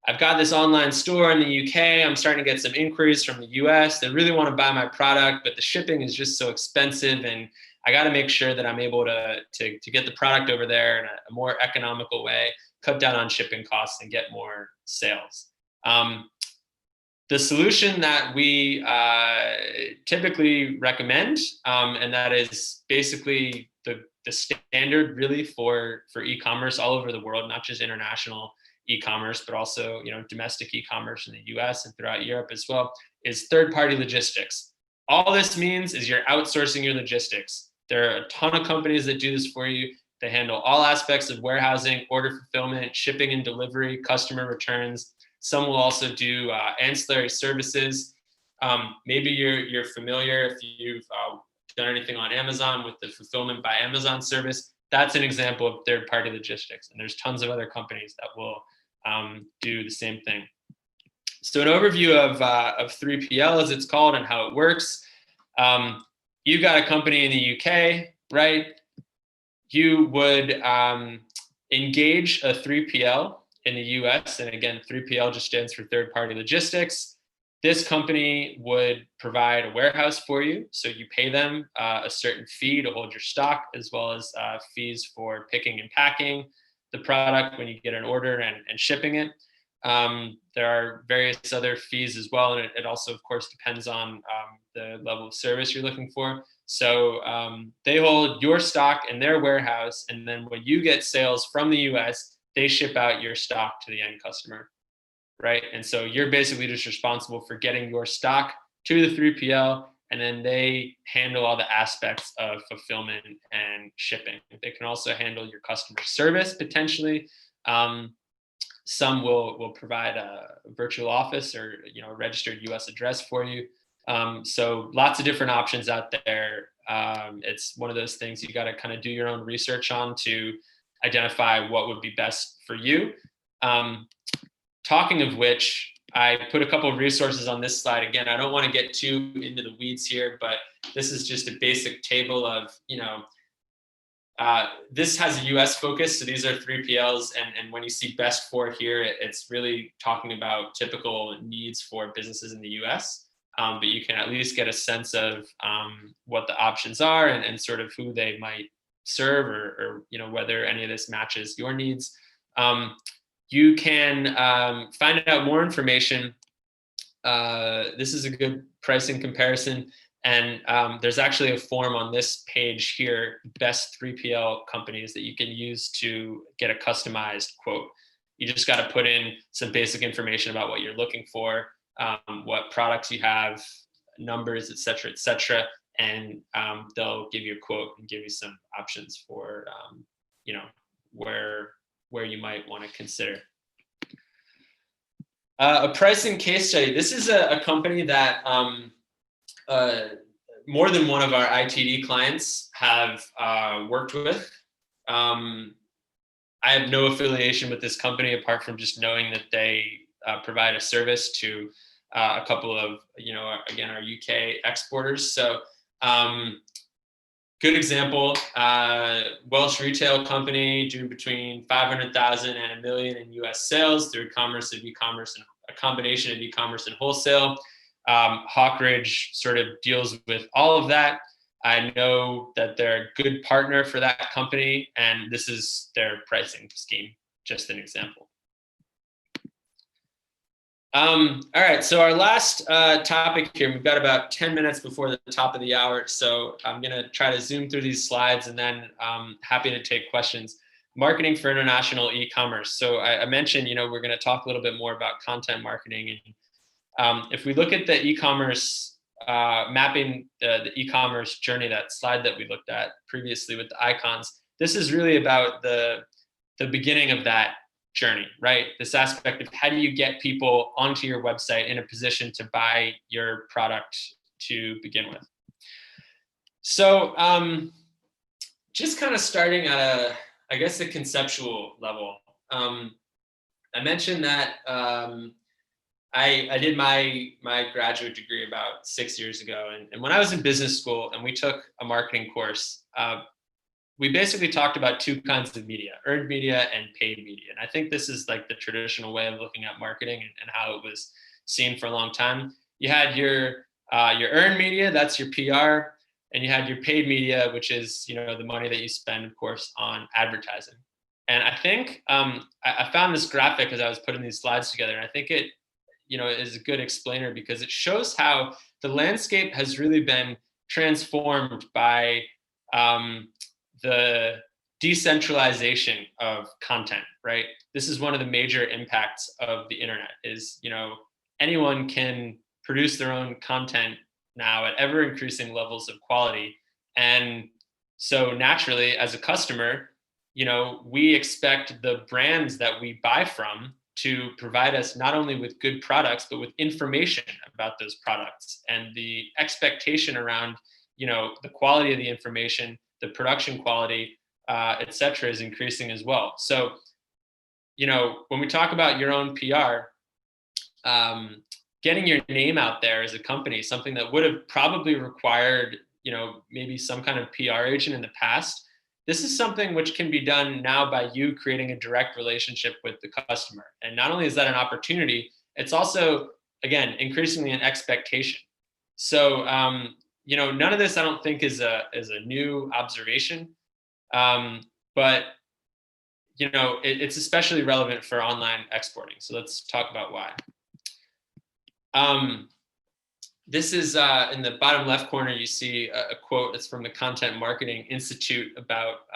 I've got this online store in the UK. I'm starting to get some inquiries from the US. They really want to buy my product, but the shipping is just so expensive, and I got to make sure that I'm able to get the product over there in a more economical way, cut down on shipping costs, and get more sales. The solution that we typically recommend, and that is basically the standard really for e-commerce all over the world, not just international e-commerce, but also domestic e-commerce in the US and throughout Europe as well, is third-party logistics. All this means is you're outsourcing your logistics. There are a ton of companies that do this for you. They handle all aspects of warehousing, order fulfillment, shipping and delivery, customer returns. Some will also do ancillary services. Maybe you're familiar if you've done anything on Amazon with the fulfillment by Amazon service. That's an example of third-party logistics, and there's tons of other companies that will do the same thing. So an overview of 3PL, as it's called, and how it works. You've got a company in the UK, right? You would engage a 3PL in the US, and again, 3PL just stands for third-party logistics. This company would provide a warehouse for you, so you pay them a certain fee to hold your stock, as well as fees for picking and packing the product when you get an order and shipping it. There are various other fees as well, and it also, of course, depends on the level of service you're looking for. So they hold your stock in their warehouse, and then when you get sales from the US, they ship out your stock to the end customer, right? And so you're basically just responsible for getting your stock to the 3PL, and then they handle all the aspects of fulfillment and shipping. They can also handle your customer service potentially. Some will provide a virtual office or a registered US address for you. So lots of different options out there. It's one of those things you got to kind of do your own research on to identify what would be best for you. Talking of which, I put a couple of resources on this slide. Again, I don't want to get too into the weeds here, but this is just a basic table of, this has a US focus. So these are 3PLs. And when you see best for here, it's really talking about typical needs for businesses in the US. But you can at least get a sense of what the options are and sort of who they might serve or whether any of this matches your needs. You can find out more information. This is a good pricing comparison. And there's actually a form on this page here, best 3PL companies, that you can use to get a customized quote. You just got to put in some basic information about what you're looking for, what products you have, numbers, et cetera, and they'll give you a quote and give you some options for, where you might want to consider. A pricing case study. This is a company that more than one of our ITD clients have worked with. I have no affiliation with this company apart from just knowing that they provide a service to a couple of, again, our UK exporters. So good example, Welsh retail company doing between 500,000 and $1 million in US sales through commerce and e-commerce and a combination of e-commerce and wholesale. Hawkridge sort of deals with all of that. I know that they're a good partner for that company, and this is their pricing scheme, just an example. All right, so our last topic here, we've got about 10 minutes before the top of the hour, so I'm gonna try to zoom through these slides and then happy to take questions. Marketing for international e-commerce. So I mentioned, we're gonna talk a little bit more about content marketing. And if we look at the e-commerce, mapping the e-commerce journey, that slide that we looked at previously with the icons, this is really about the beginning of that journey, right? This aspect of how do you get people onto your website in a position to buy your product to begin with. So just kind of starting at I guess a conceptual level. I mentioned that I did my graduate degree about 6 years ago. And when I was in business school and we took a marketing course, we basically talked about two kinds of media, earned media and paid media. And I think this is like the traditional way of looking at marketing and how it was seen for a long time. You had your earned media, that's your PR, and you had your paid media, which is the money that you spend, of course, on advertising. And I think I found this graphic as I was putting these slides together, and I think it is a good explainer because it shows how the landscape has really been transformed by the decentralization of content, right? This is one of the major impacts of the internet is, anyone can produce their own content now at ever increasing levels of quality. And so naturally, as a customer, we expect the brands that we buy from to provide us not only with good products, but with information about those products. And the expectation around, the quality of the information, the production quality, et cetera, is increasing as well. So, when we talk about your own PR, getting your name out there as a company, something that would have probably required, maybe some kind of PR agent in the past, this is something which can be done now by you creating a direct relationship with the customer. And not only is that an opportunity, it's also, again, increasingly an expectation. So, none of this I don't think is a new observation, but it's especially relevant for online exporting. So let's talk about why. This is in the bottom left corner, you see a quote that's from the Content Marketing Institute about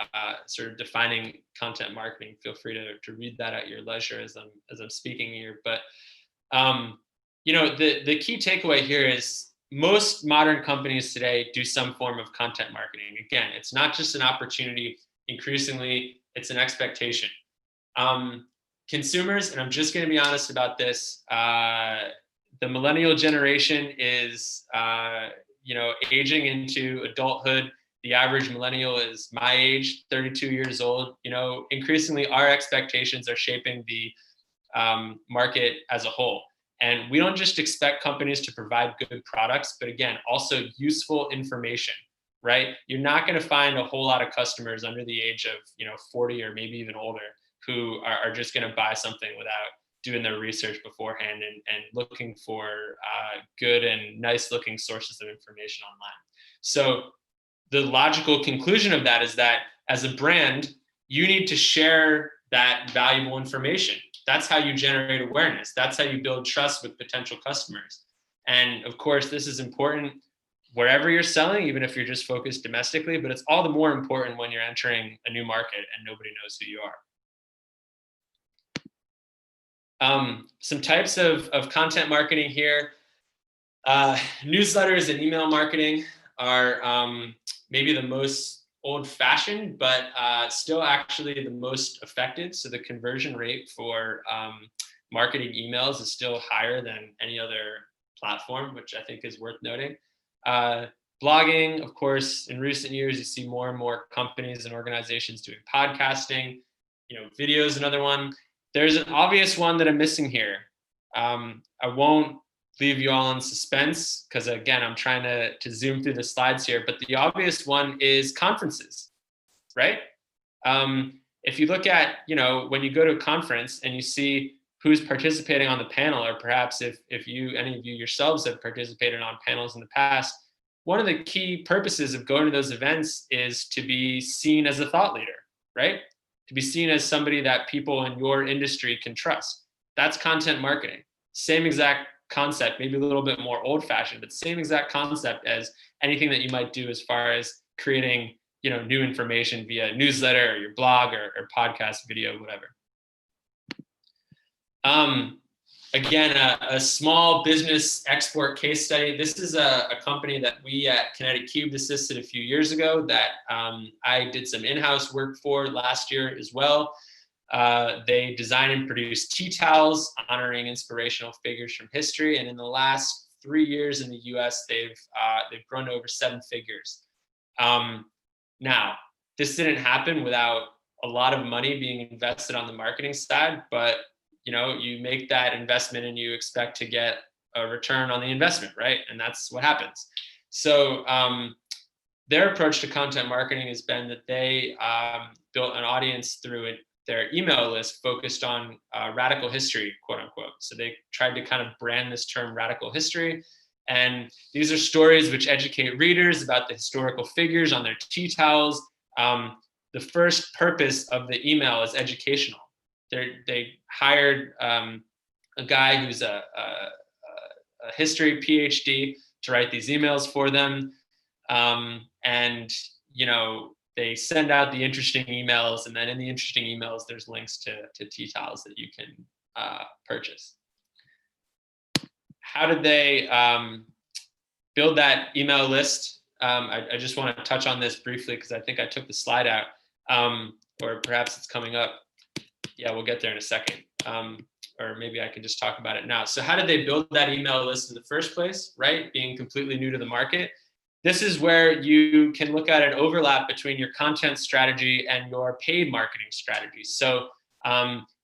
sort of defining content marketing. Feel free to read that at your leisure as I'm speaking here. But the key takeaway here is most modern companies today do some form of content marketing. Again, it's not just an opportunity. Increasingly, it's an expectation. Consumers, and I'm just going to be honest about this, The millennial generation is, aging into adulthood. The average millennial is my age, 32 years old. Increasingly our expectations are shaping the market as a whole. And we don't just expect companies to provide good products, but again, also useful information, right? You're not going to find a whole lot of customers under the age of 40 or maybe even older who are just going to buy something without doing their research beforehand and looking for good and nice looking sources of information online. So the logical conclusion of that is that as a brand, you need to share that valuable information. That's how you generate awareness. That's how you build trust with potential customers. And of course, this is important wherever you're selling, even if you're just focused domestically, but it's all the more important when you're entering a new market and nobody knows who you are. Some types of content marketing here. Newsletters and email marketing are maybe the most old-fashioned, but still actually the most effective. So the conversion rate for marketing emails is still higher than any other platform, which I think is worth noting. Blogging, of course, in recent years, you see more and more companies and organizations doing podcasting. Video is another one. There's an obvious one that I'm missing here. I won't leave you all in suspense because, again, I'm trying to zoom through the slides here, but the obvious one is conferences, right? If you look at, when you go to a conference and you see who's participating on the panel, or perhaps if any of you yourselves have participated on panels in the past, one of the key purposes of going to those events is to be seen as a thought leader, right? To be seen as somebody that people in your industry can trust. That's content marketing. Same exact concept, maybe a little bit more old-fashioned, but same exact concept as anything that you might do as far as creating, new information via newsletter or your blog or podcast, video, whatever. Again, a small business export case study. This is a company that we at Kinetic Cube assisted a few years ago that I did some in-house work for last year as well. They design and produce tea towels honoring inspirational figures from history. And in the last 3 years in the US, they've grown to over 7 figures. Now, this didn't happen without a lot of money being invested on the marketing side, but you make that investment and you expect to get a return on the investment, right? And that's what happens. So their approach to content marketing has been that they built an audience through their email list focused on radical history, quote unquote. So they tried to kind of brand this term radical history. And these are stories which educate readers about the historical figures on their tea towels. The first purpose of the email is educational. They hired a guy who's a history PhD to write these emails for them. And they send out the interesting emails, and then in the interesting emails, there's links to tea towels that you can purchase. How did they build that email list? I just want to touch on this briefly because I think I took the slide out, or perhaps it's coming up. Yeah, we'll get there in a second. Or maybe I can just talk about it now. So how did they build that email list in the first place, right? Being completely new to the market. This is where you can look at an overlap between your content strategy and your paid marketing strategy. So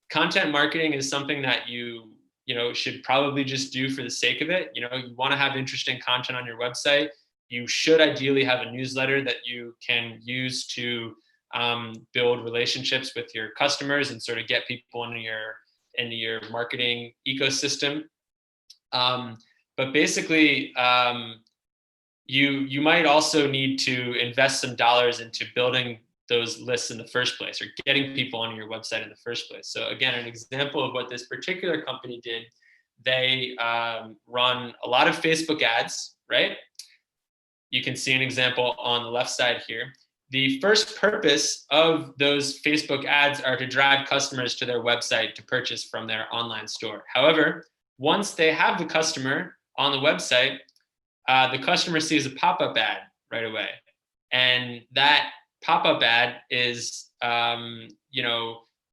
content marketing is something that you should probably just do for the sake of it. You want to have interesting content on your website. You should ideally have a newsletter that you can use to build relationships with your customers and sort of get people into your marketing ecosystem. But basically, you might also need to invest some dollars into building those lists in the first place, or getting people onto your website in the first place. So again, an example of what this particular company did, they run a lot of Facebook ads, right? You can see an example on the left side here. The first purpose of those Facebook ads are to drive customers to their website to purchase from their online store. However, once they have the customer on the website, the customer sees a pop-up ad right away. And that pop-up ad is,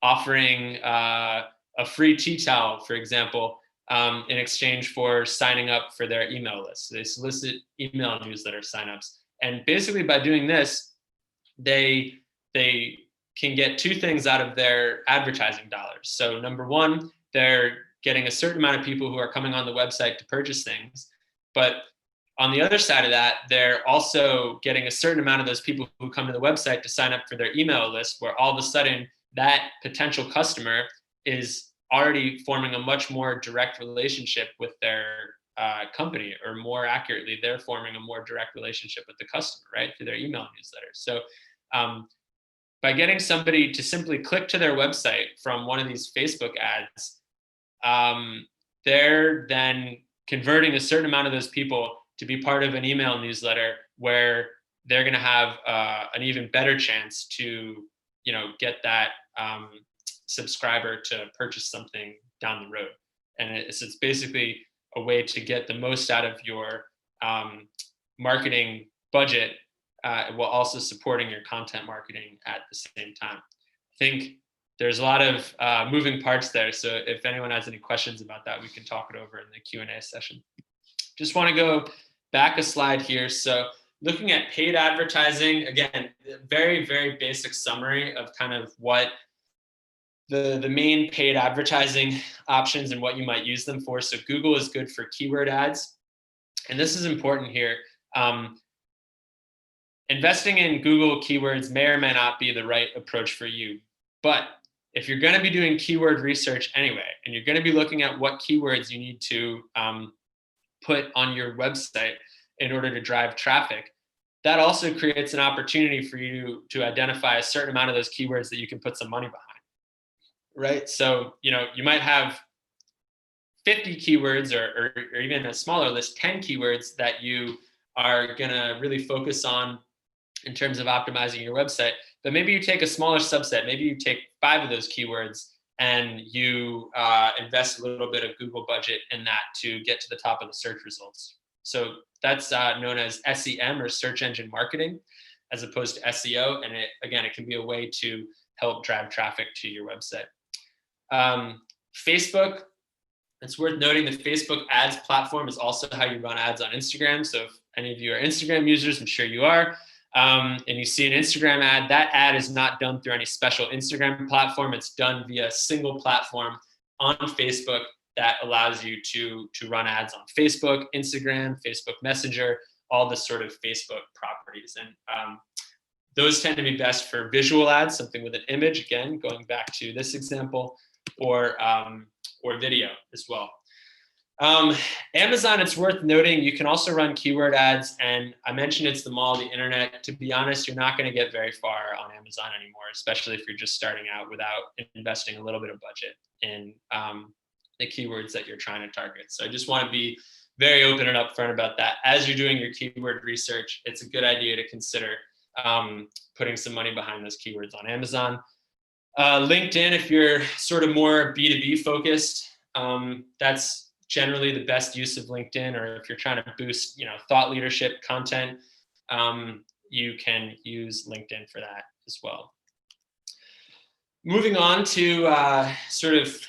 offering a free tea towel, for example, in exchange for signing up for their email list. They solicit email newsletter signups. And basically by doing this, they can get two things out of their advertising dollars. So number one, they're getting a certain amount of people who are coming on the website to purchase things. But on the other side of that, they're also getting a certain amount of those people who come to the website to sign up for their email list, where all of a sudden that potential customer is already forming a much more direct relationship with their company, or more accurately, they're forming a more direct relationship with the customer, right, through their email newsletters. So by getting somebody to simply click to their website from one of these Facebook ads, they're then converting a certain amount of those people to be part of an email newsletter, where they're going to have an even better chance to, get that subscriber to purchase something down the road. And it's basically a way to get the most out of your marketing budget, while also supporting your content marketing at the same time. I think there's a lot of moving parts there. So if anyone has any questions about that, we can talk it over in the Q&A session. Just want to go back a slide here. So looking at paid advertising, again, very, very basic summary of kind of what the main paid advertising options and what you might use them for. So Google is good for keyword ads. And this is important here. Investing in Google keywords may or may not be the right approach for you. But if you're going to be doing keyword research anyway, and you're going to be looking at what keywords you need to put on your website in order to drive traffic, that also creates an opportunity for you to identify a certain amount of those keywords that you can put some money behind, right? So, you might have 50 keywords or even a smaller list, 10 keywords that you are going to really focus on in terms of optimizing your website. But maybe you take a smaller subset, maybe you take 5 of those keywords and you invest a little bit of Google budget in that to get to the top of the search results. So that's known as SEM, or search engine marketing, as opposed to SEO. And it can be a way to help drive traffic to your website. Facebook, it's worth noting the Facebook ads platform is also how you run ads on Instagram. So if any of you are Instagram users, I'm sure you are, and you see an Instagram ad, that ad is not done through any special Instagram platform. It's done via a single platform on Facebook that allows you to run ads on Facebook, Instagram, Facebook Messenger, all the sort of Facebook properties. And those tend to be best for visual ads, something with an image, again, going back to this example, or video as well. Amazon, it's worth noting, you can also run keyword ads, and I mentioned it's the mall of the internet. To be honest, you're not going to get very far on Amazon anymore, especially if you're just starting out without investing a little bit of budget in the keywords that you're trying to target. So I just want to be very open and upfront about that. As you're doing your keyword research, it's a good idea to consider putting some money behind those keywords on Amazon. LinkedIn, if you're sort of more B2B focused, that's generally the best use of LinkedIn. Or if you're trying to boost, thought leadership content, you can use LinkedIn for that as well. Moving on to sort of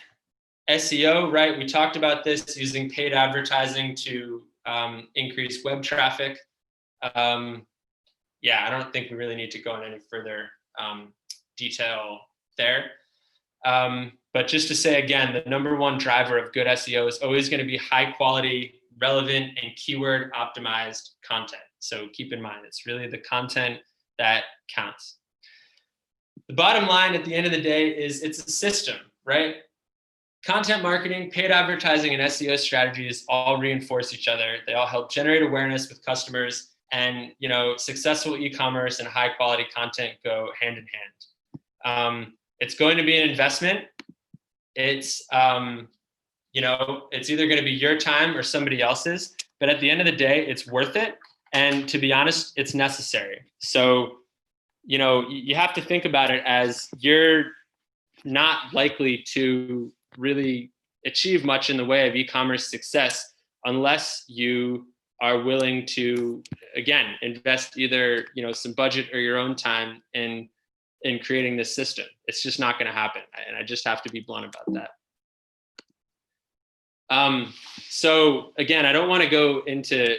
SEO, right? We talked about this, using paid advertising to increase web traffic. Yeah, I don't think we really need to go into any further detail there. But just to say again, the number one driver of good SEO is always going to be high quality, relevant, and keyword optimized content. So keep in mind, it's really the content that counts. The bottom line at the end of the day is it's a system, right? Content marketing, paid advertising, and SEO strategies all reinforce each other. They all help generate awareness with customers, and successful e-commerce and high quality content go hand in hand. It's going to be an investment. It's it's either going to be your time or somebody else's, but at the end of the day, it's worth it. And to be honest, it's necessary. So, you have to think about it as you're not likely to really achieve much in the way of e-commerce success unless you are willing to, again, invest either, some budget or your own time in creating this system. It's just not going to happen. And I just have to be blunt about that. So again, I don't want to go into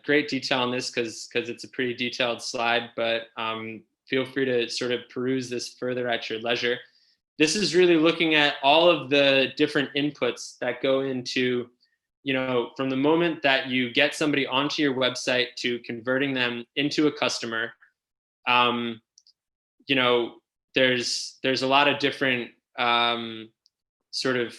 great detail on this because it's a pretty detailed slide, but feel free to sort of peruse this further at your leisure. This is really looking at all of the different inputs that go into, from the moment that you get somebody onto your website to converting them into a customer. There's a lot of different sort of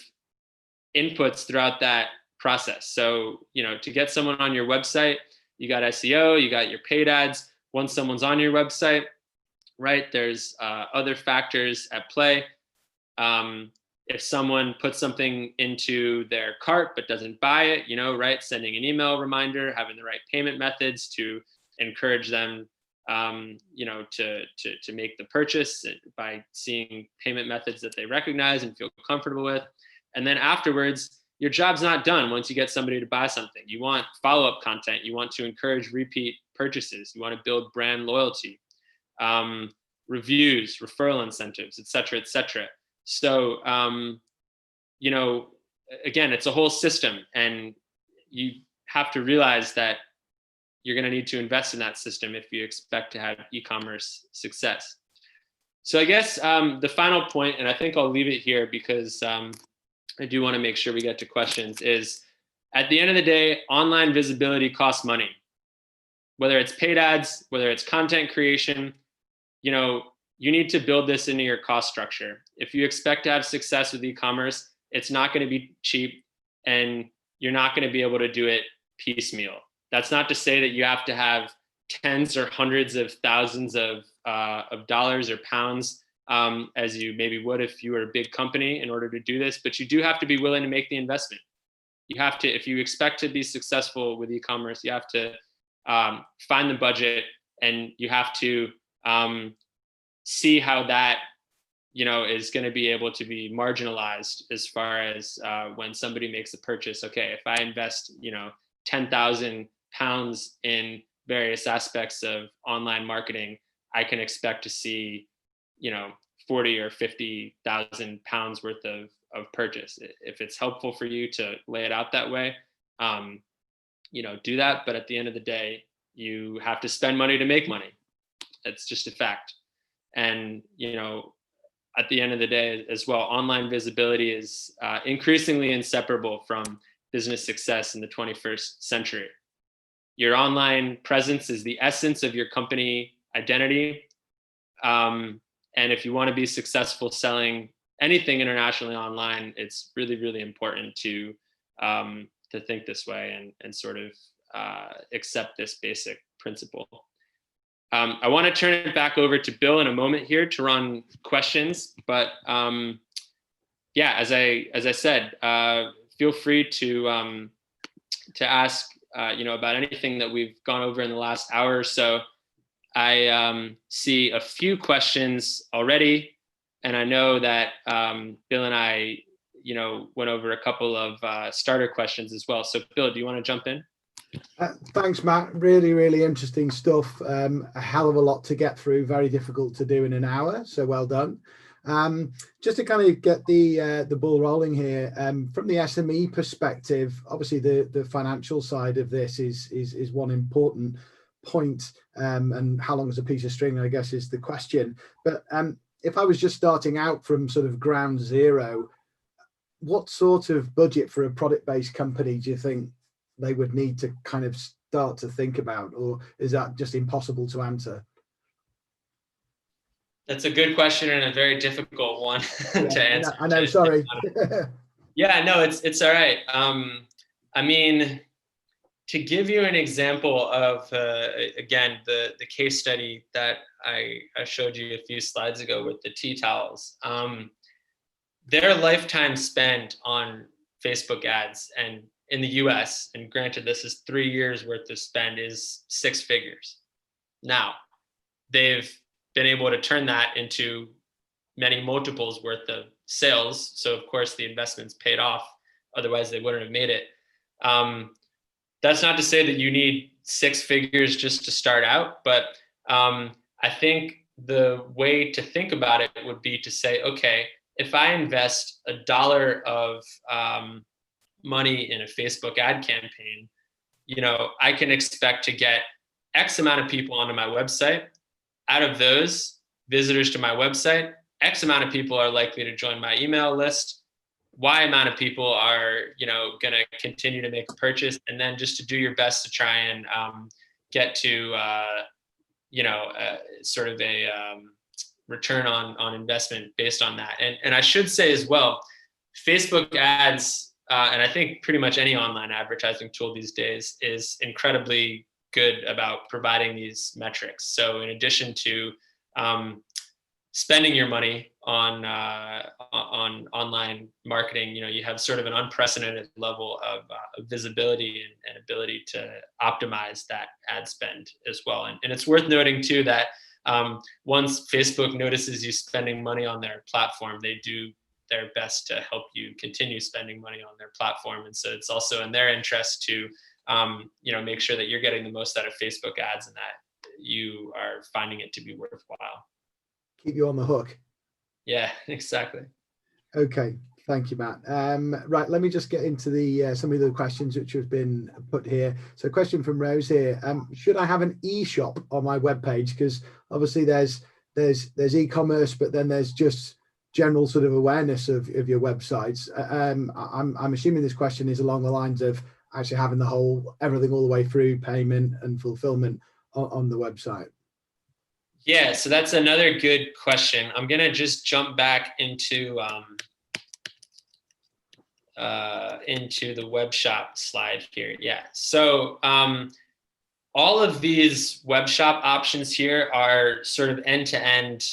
inputs throughout that process. So, to get someone on your website, you got SEO, you got your paid ads. Once someone's on your website, right, there's other factors at play. If someone puts something into their cart but doesn't buy it, right, sending an email reminder, having the right payment methods to encourage them, to make the purchase by seeing payment methods that they recognize and feel comfortable with. And then afterwards, your job's not done once you get somebody to buy something. You want follow-up content. You want to encourage repeat purchases. You want to build brand loyalty, reviews, referral incentives, et cetera, et cetera. So, again, it's a whole system, and you have to realize that you're going to need to invest in that system if you expect to have e-commerce success. So I guess the final point, and I think I'll leave it here because I do want to make sure we get to questions, is at the end of the day, online visibility costs money. Whether it's paid ads, whether it's content creation, you need to build this into your cost structure. If you expect to have success with e-commerce, it's not going to be cheap, and you're not going to be able to do it piecemeal. That's not to say that you have to have tens or hundreds of thousands of dollars or pounds, as you maybe would if you were a big company, in order to do this, but you do have to be willing to make the investment. You have to, if you expect to be successful with e-commerce, you have to find the budget, and you have to see how that is going to be able to be marginalized as far as when somebody makes a purchase. Okay, if I invest 10,000 pounds in various aspects of online marketing, I can expect to see 40 or 50,000 pounds worth of purchase. If it's helpful for you to lay it out that way, do that. But at the end of the day, you have to spend money to make money. That's just a fact. And, at the end of the day as well, online visibility is increasingly inseparable from business success in the 21st century. Your online presence is the essence of your company identity. And if you want to be successful selling anything internationally online, it's really, really important to think this way and sort of accept this basic principle. I want to turn it back over to Bill in a moment here to run questions, but as I said, feel free to ask about anything that we've gone over in the last hour or so. I see a few questions already, and I know that Bill and I went over a couple of starter questions as well. So Bill, do you want to jump in? Thanks, Matt. Really, really interesting stuff. A hell of a lot to get through. Very difficult to do in an hour. So well done. Just to kind of get the ball rolling here, from the SME perspective, obviously the financial side of this is one important point, and how long is a piece of string, I guess, is the question. But if I was just starting out from sort of ground zero, what sort of budget for a product-based company do you think they would need to kind of start to think about, or is that just impossible to answer? That's a good question and a very difficult one to answer. I know, sorry. Yeah, no, it's all right. I mean, to give you an example of, again, the case study that I showed you a few slides ago with the tea towels, their lifetime spend on Facebook ads and in the US, and granted this is 3 years worth of spend, is 6 figures. Now, they've been able to turn that into many multiples worth of sales. So of course the investment's paid off, otherwise they wouldn't have made it. That's not to say that you need 6 figures just to start out, but I think the way to think about it would be to say, okay, if I invest $1 of money in a Facebook ad campaign, I can expect to get X amount of people onto my website. Out of those visitors to my website, X amount of people are likely to join my email list. Y amount of people are, going to continue to make a purchase, and then just to do your best to try and get to, sort of a return on investment based on that. And I should say as well, Facebook ads, and I think pretty much any online advertising tool these days is incredibly good about providing these metrics. So in addition to spending your money on online marketing, you have sort of an unprecedented level of visibility and ability to optimize that ad spend as well. And it's worth noting too that once Facebook notices you spending money on their platform, they do their best to help you continue spending money on their platform. And so it's also in their interest to make sure that you're getting the most out of Facebook ads and that you are finding it to be worthwhile. Keep you on the hook. Yeah, exactly. Okay, thank you, Matt. Right, let me just get into the some of the questions which have been put here. So, a question from Rose here: should I have an e-shop on my webpage? Because obviously there's e-commerce, but then there's just general sort of awareness of your websites. I'm assuming this question is along the lines of actually having everything all the way through payment and fulfillment on the website. Yeah, so that's another good question. I'm gonna just jump back into the web shop slide here. Yeah, so all of these web shop options here are sort of end-to-end,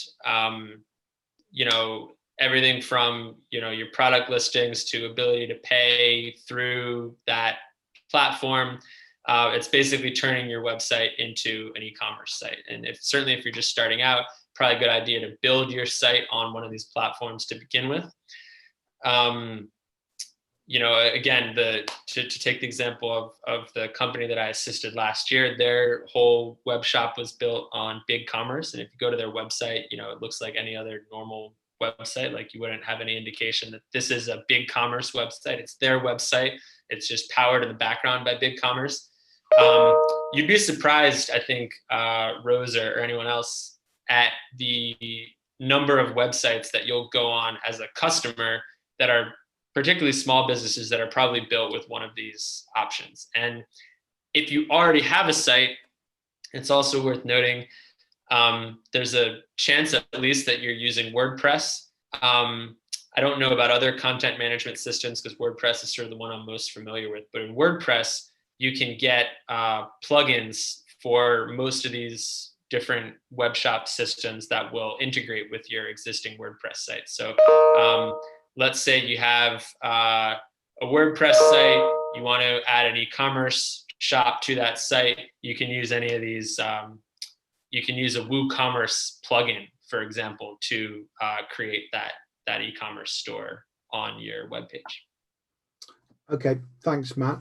everything from, your product listings to ability to pay through that platform. It's basically turning your website into an e-commerce site. And certainly if you're just starting out, probably a good idea to build your site on one of these platforms to begin with. Again, to take the example of the company that I assisted last year, their whole web shop was built on BigCommerce. And if you go to their website, it looks like any other normal website. Like, you wouldn't have any indication that this is a BigCommerce website. It's their website. It's just powered in the background by BigCommerce. You'd be surprised, I think, Rose or anyone else, at the number of websites that you'll go on as a customer that are particularly small businesses that are probably built with one of these options. And if you already have a site, it's also worth noting there's a chance at least that you're using WordPress. I don't know about other content management systems because WordPress is sort of the one I'm most familiar with, but in WordPress, you can get plugins for most of these different web shop systems that will integrate with your existing WordPress site. So let's say you have a WordPress site, you want to add an e-commerce shop to that site, you can use any of these. You can use a WooCommerce plugin, for example, to create that e-commerce store on your webpage. Okay, thanks, Matt.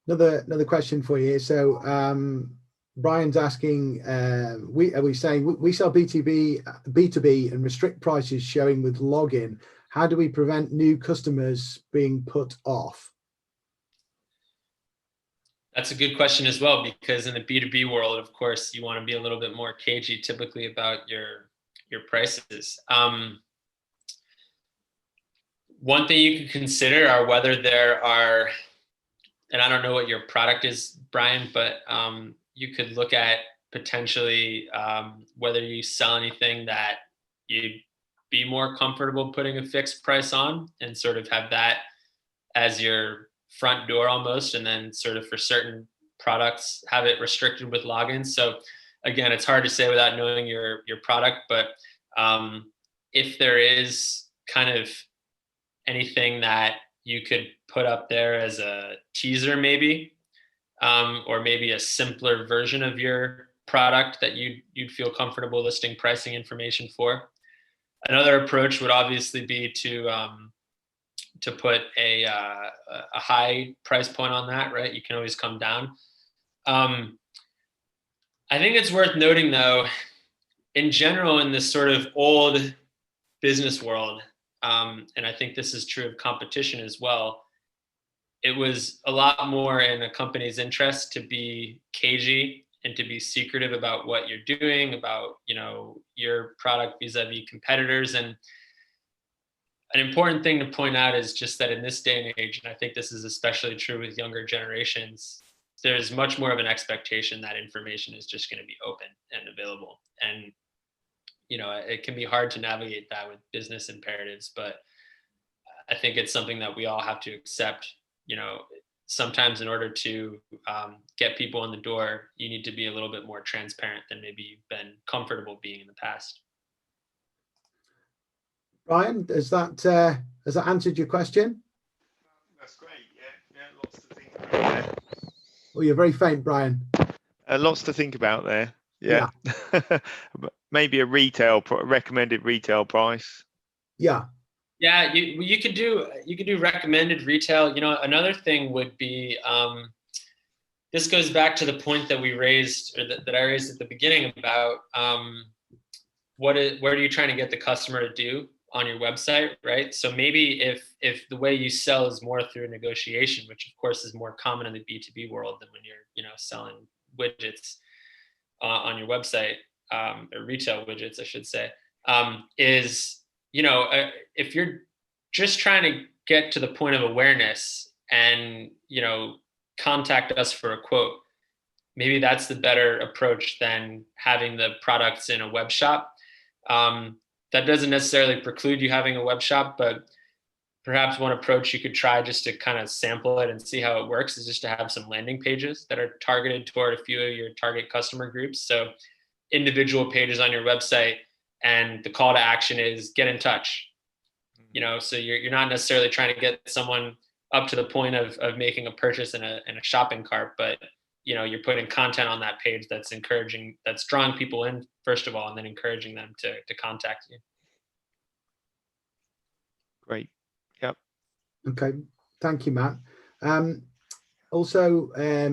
Another question for you. So Brian's asking, are we saying we sell B2B and restrict prices showing with login? How do we prevent new customers being put off? That's a good question as well, because in the B2B world, of course, you want to be a little bit more cagey typically about your prices. One thing you can consider are whether there are, and I don't know what your product is, Brian, but you could look at potentially whether you sell anything that you'd be more comfortable putting a fixed price on and sort of have that as your front door almost, and then sort of for certain products have it restricted with logins. So again, it's hard to say without knowing your product, but if there is kind of anything that you could put up there as a teaser maybe, or maybe a simpler version of your product that you'd feel comfortable listing pricing information for. Another approach would obviously be to put a high price point on that, right? You can always come down. I think it's worth noting though, in general, in this sort of old business world, and I think this is true of competition as well, it was a lot more in a company's interest to be cagey and to be secretive about what you're doing, about, you know, your product vis-a-vis competitors. And an important thing to point out is just that in this day and age, and I think this is especially true with younger generations, there's much more of an expectation that information is just going to be open and available. And, you know, it can be hard to navigate that with business imperatives, but I think it's something that we all have to accept. You know, sometimes in order to get people in the door, you need to be a little bit more transparent than maybe you've been comfortable being in the past. Brian, has that answered your question? That's great. Yeah, lots to think about there. Oh, you're very faint, Brian. Lots to think about there. Yeah. Maybe a recommended retail price. Yeah. Yeah, you could do recommended retail. You know, another thing would be this goes back to the point that we raised, or that I raised at the beginning about what are you trying to get the customer to do on your website, right? So maybe if the way you sell is more through negotiation, which of course is more common in the B2B world than when you're, you know, selling widgets on your website, or retail widgets, I should say, is, you know, if you're just trying to get to the point of awareness and, you know, contact us for a quote, maybe that's the better approach than having the products in a web shop. That doesn't necessarily preclude you having a web shop, but perhaps one approach you could try just to kind of sample it and see how it works is just to have some landing pages that are targeted toward a few of your target customer groups. So individual pages on your website, and the call to action is get in touch. You know, so you're not necessarily trying to get someone up to the point of making a purchase in a shopping cart, but, you know, you're putting content on that page that's encouraging, that's drawing people in first of all, and then encouraging them to contact you. Great. Yep. Okay. Thank you, Matt. Also, a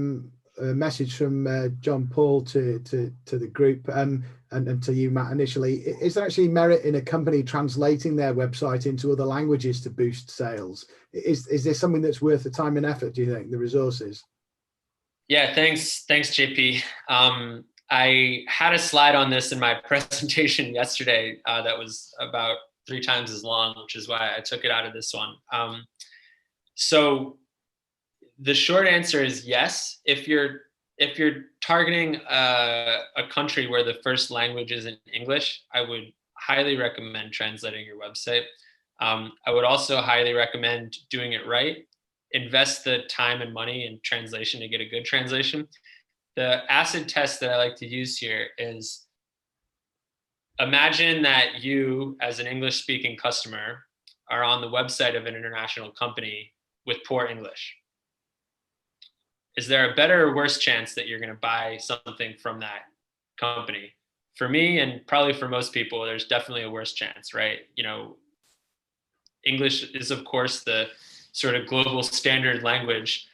message from John Paul to the group and to you, Matt, initially. Is there actually merit in a company translating their website into other languages to boost sales? Is this something that's worth the time and effort, do you think, the resources? Yeah, thanks, JP. I had a slide on this in my presentation yesterday that was about 3 times as long, which is why I took it out of this one. So the short answer is yes. If you're targeting a country where the first language isn't English, I would highly recommend translating your website. I would also highly recommend doing it right. Invest the time and money in translation to get a good translation. The acid test that I like to use here is, imagine that you, as an English-speaking customer, are on the website of an international company with poor English. Is there a better or worse chance that you're going to buy something from that company? For me, and probably for most people, there's definitely a worse chance, right? You know, English is, of course, the sort of global standard language,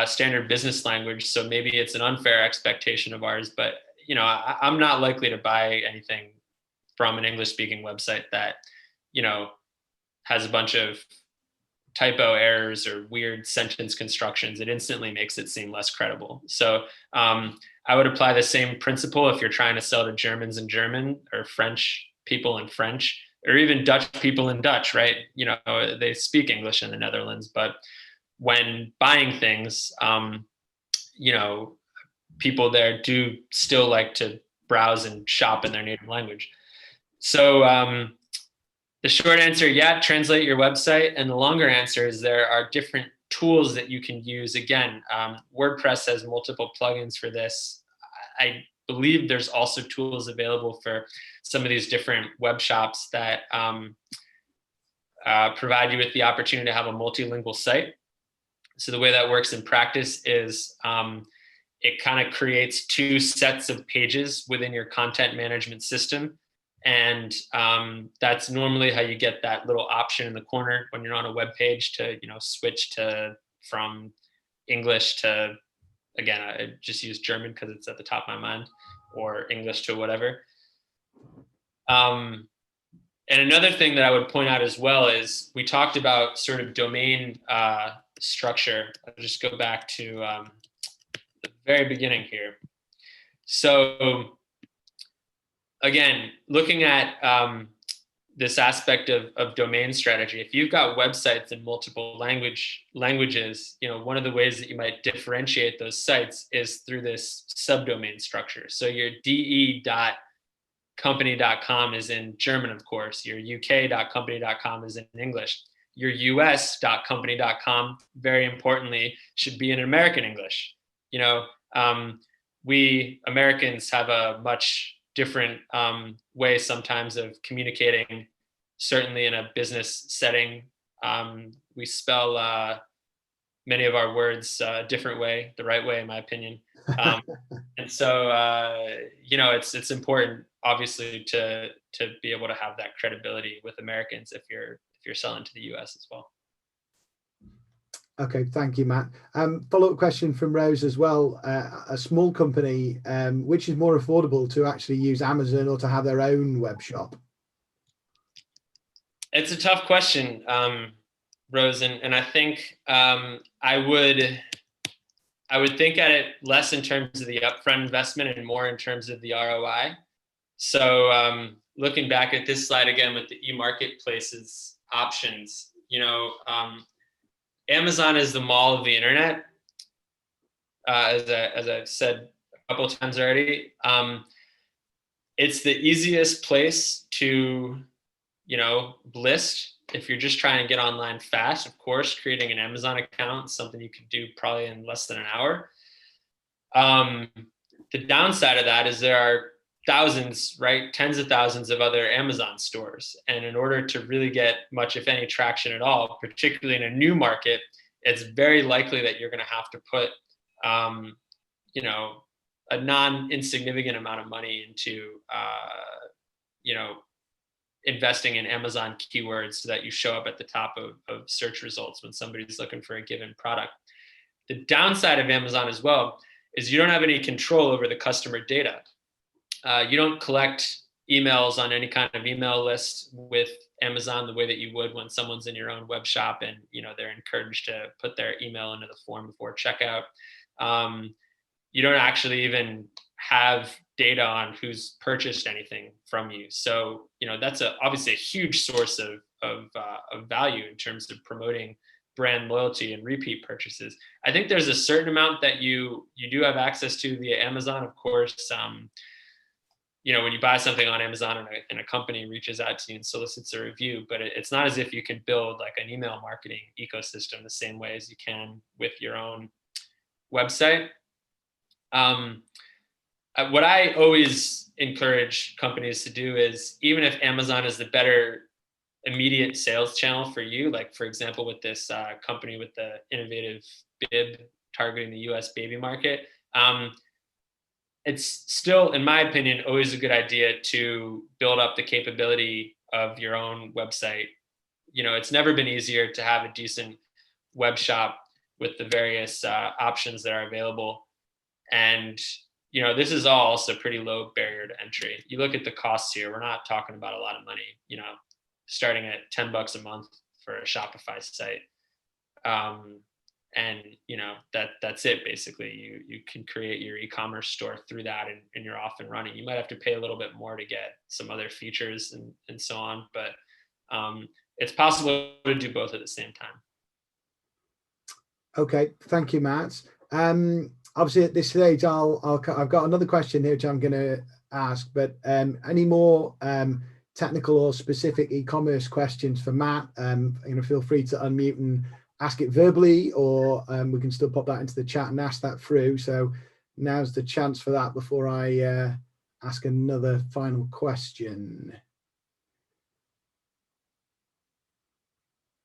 standard business language. So maybe it's an unfair expectation of ours, but, you know, I'm not likely to buy anything from an English-speaking website that, you know, has a bunch of typo errors or weird sentence constructions. It instantly makes it seem less credible. So I would apply the same principle if you're trying to sell to Germans in German, or French people in French, or even Dutch people in Dutch, right? You know, they speak English in the Netherlands, but when buying things, you know, people there do still like to browse and shop in their native language. So the short answer, yeah, translate your website. And the longer answer is there are different tools that you can use. Again, WordPress has multiple plugins for this. I believe there's also tools available for some of these different web shops that provide you with the opportunity to have a multilingual site. So the way that works in practice is it kind of creates 2 sets of pages within your content management system. And that's normally how you get that little option in the corner when you're on a web page to, you know, switch from English to, again, I just use German because it's at the top of my mind, or English to whatever. And another thing that I would point out as well is we talked about sort of domain structure. I'll just go back to the very beginning here. So again, looking at this aspect of domain strategy, if you've got websites in multiple languages, one of the ways that you might differentiate those sites is through this subdomain structure. So your de.company.com is in German, of course. Your uk.company.com is in English. Your us.company.com, very importantly, should be in American English. We Americans have a much different way sometimes of communicating, certainly in a business setting. We spell many of our words a different way, the right way, in my opinion. And so, it's important, obviously, to be able to have that credibility with Americans if you're selling to the US as well. Okay, thank you, Matt. Follow-up question from Rose as well. A small company, which is more affordable, to actually use Amazon or to have their own web shop? It's a tough question, Rose, and I think I would think at it less in terms of the upfront investment and more in terms of the ROI. So looking back at this slide again with the e-marketplaces options, Amazon is the mall of the internet, as I've said a couple of times already. It's the easiest place to, list if you're just trying to get online fast. Of course, creating an Amazon account is something you could do probably in less than an hour. The downside of that is there are thousands, right? Tens of thousands of other Amazon stores. And in order to really get much, if any, traction at all, particularly in a new market, it's very likely that you're going to have to put, a non-insignificant amount of money into, investing in Amazon keywords so that you show up at the top of search results when somebody's looking for a given product. The downside of Amazon as well is you don't have any control over the customer data. You don't collect emails on any kind of email list with Amazon the way that you would when someone's in your own web shop and they're encouraged to put their email into the form before checkout. You don't actually even have data on who's purchased anything from you. So that's obviously a huge source of value in terms of promoting brand loyalty and repeat purchases. I think there's a certain amount that you do have access to via Amazon, of course. When you buy something on Amazon and a company reaches out to you and solicits a review, but it's not as if you can build like an email marketing ecosystem the same way as you can with your own website. What I always encourage companies to do is, even if Amazon is the better immediate sales channel for you, like for example, with this company with the innovative bib targeting the US baby market, it's still, in my opinion, always a good idea to build up the capability of your own website. It's never been easier to have a decent web shop with the various options that are available. And, this is all also pretty low barrier to entry. You look at the costs here, we're not talking about a lot of money, starting at $10 a month for a Shopify site. And that's it basically. You can create your e-commerce store through that and you're off and running. You might have to pay a little bit more to get some other features and so on, but it's possible to do both at the same time. Okay, thank you, Matt. Obviously at this stage I've got another question here which I'm going to ask, but any more technical or specific e-commerce questions for Matt, feel free to unmute and ask it verbally, or we can still pop that into the chat and ask that through. So now's the chance for that before I ask another final question.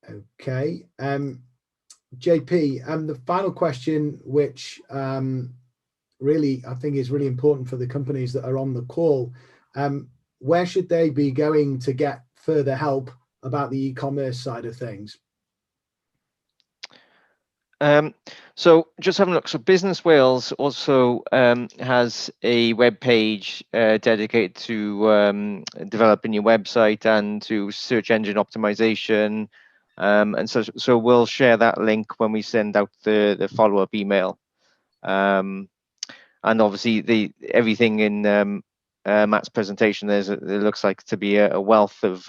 Okay, JP, the final question, which really I think is really important for the companies that are on the call, where should they be going to get further help about the e-commerce side of things? So just having a look. So Business Wales also has a web page dedicated to developing your website and to search engine optimization, And so we'll share that link when we send out the follow-up email. And obviously everything in Matt's presentation, it looks like to be a wealth of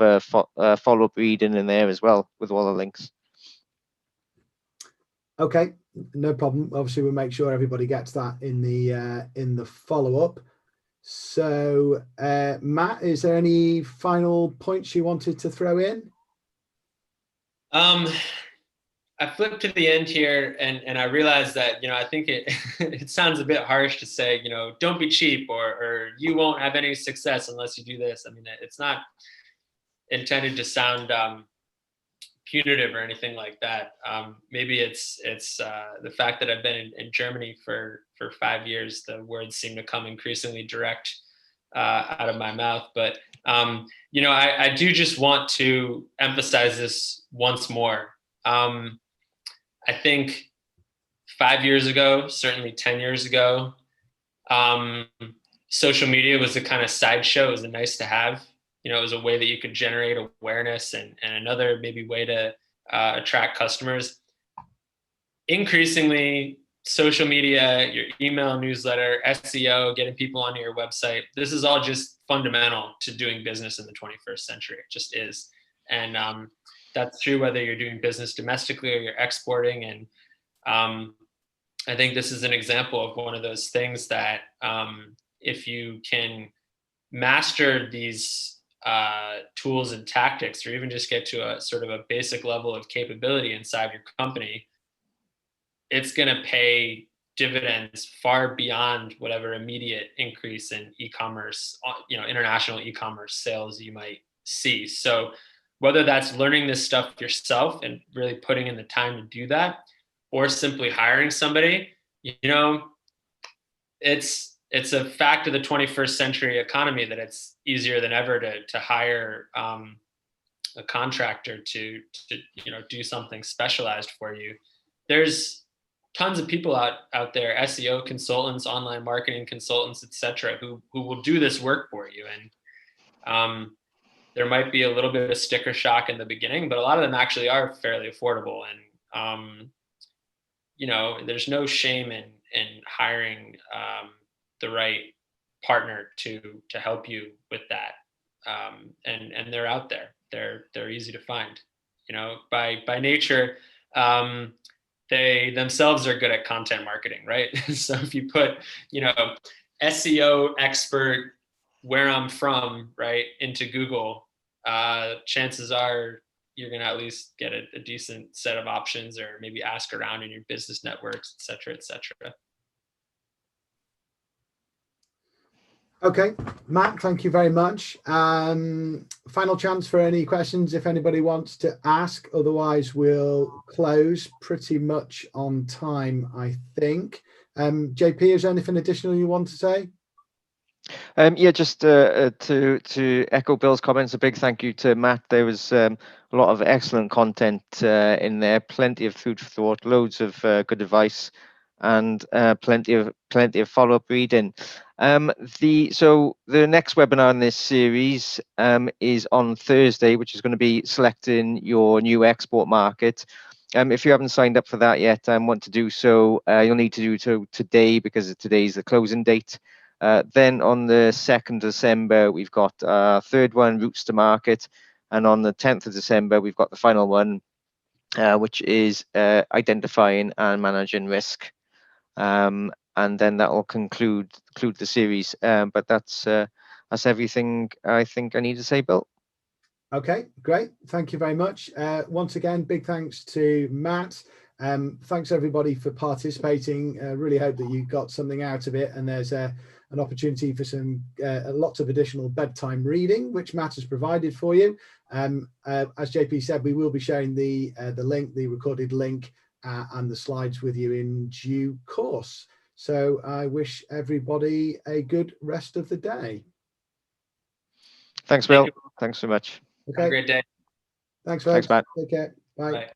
follow-up reading in there as well, with all the links. Okay, no problem. Obviously, we'll make sure everybody gets that in the follow-up. So, Matt, is there any final points you wanted to throw in? I flipped to the end here, and I realized that, you know, I think it sounds a bit harsh to say, you know, don't be cheap, or you won't have any success unless you do this. I mean, it's not intended to sound punitive or anything like that. Maybe it's the fact that I've been in Germany for 5 years. The words seem to come increasingly direct out of my mouth. But you know, I do just want to emphasize this once more. I think 5 years ago, certainly 10 years ago, social media was a kind of sideshow. It was a nice to have. You know, it was a way that you could generate awareness and another maybe way to attract customers. Increasingly, social media, your email newsletter, SEO, getting people onto your website, this is all just fundamental to doing business in the 21st century. It just is. And that's true whether you're doing business domestically or you're exporting. And I think this is an example of one of those things that if you can master these tools and tactics, or even just get to a sort of a basic level of capability inside your company, it's going to pay dividends far beyond whatever immediate increase in e-commerce, you know, international e-commerce sales you might see. So whether that's learning this stuff yourself and really putting in the time to do that, or simply hiring somebody, you know, it's a fact of the 21st century economy that it's easier than ever to hire a contractor to you know, do something specialized for you. There's tons of people out there, SEO consultants, online marketing consultants, etc., who will do this work for you. And there might be a little bit of sticker shock in the beginning, but a lot of them actually are fairly affordable. And you know, there's no shame in hiring the right partner to help you with that. And they're out there. They're easy to find. You know, by nature, they themselves are good at content marketing, right? So if you put, you know, SEO expert where I'm from, right, into Google, chances are you're going to at least get a decent set of options, or maybe ask around in your business networks, et cetera, et cetera. Okay, Matt, thank you very much. Final chance for any questions if anybody wants to ask. Otherwise, we'll close pretty much on time, I think. JP, is there anything additional you want to say? Yeah, just to echo Bill's comments, a big thank you to Matt. There was a lot of excellent content in there, plenty of food for thought, loads of good advice, and plenty of follow-up reading. So the next webinar in this series is on Thursday, which is going to be selecting your new export market. If you haven't signed up for that yet and want to do so, you'll need to do so today, because today's the closing date. Then on the 2nd of December, we've got our third one, routes to market, and on the 10th of December, we've got the final one, which is identifying and managing risk. And then that will conclude the series. But that's everything I think I need to say, Bill. Okay, great. Thank you very much. Once again, big thanks to Matt. Thanks everybody for participating. Really hope that you got something out of it, and there's an opportunity for some lots of additional bedtime reading, which Matt has provided for you. As JP said, we will be sharing the link, the recorded link, and the slides with you in due course. So I wish everybody a good rest of the day. Thanks, Bill. Thanks so much. Okay. Have a great day. Thanks, folks. Thanks, Matt. Take care. Bye. Bye.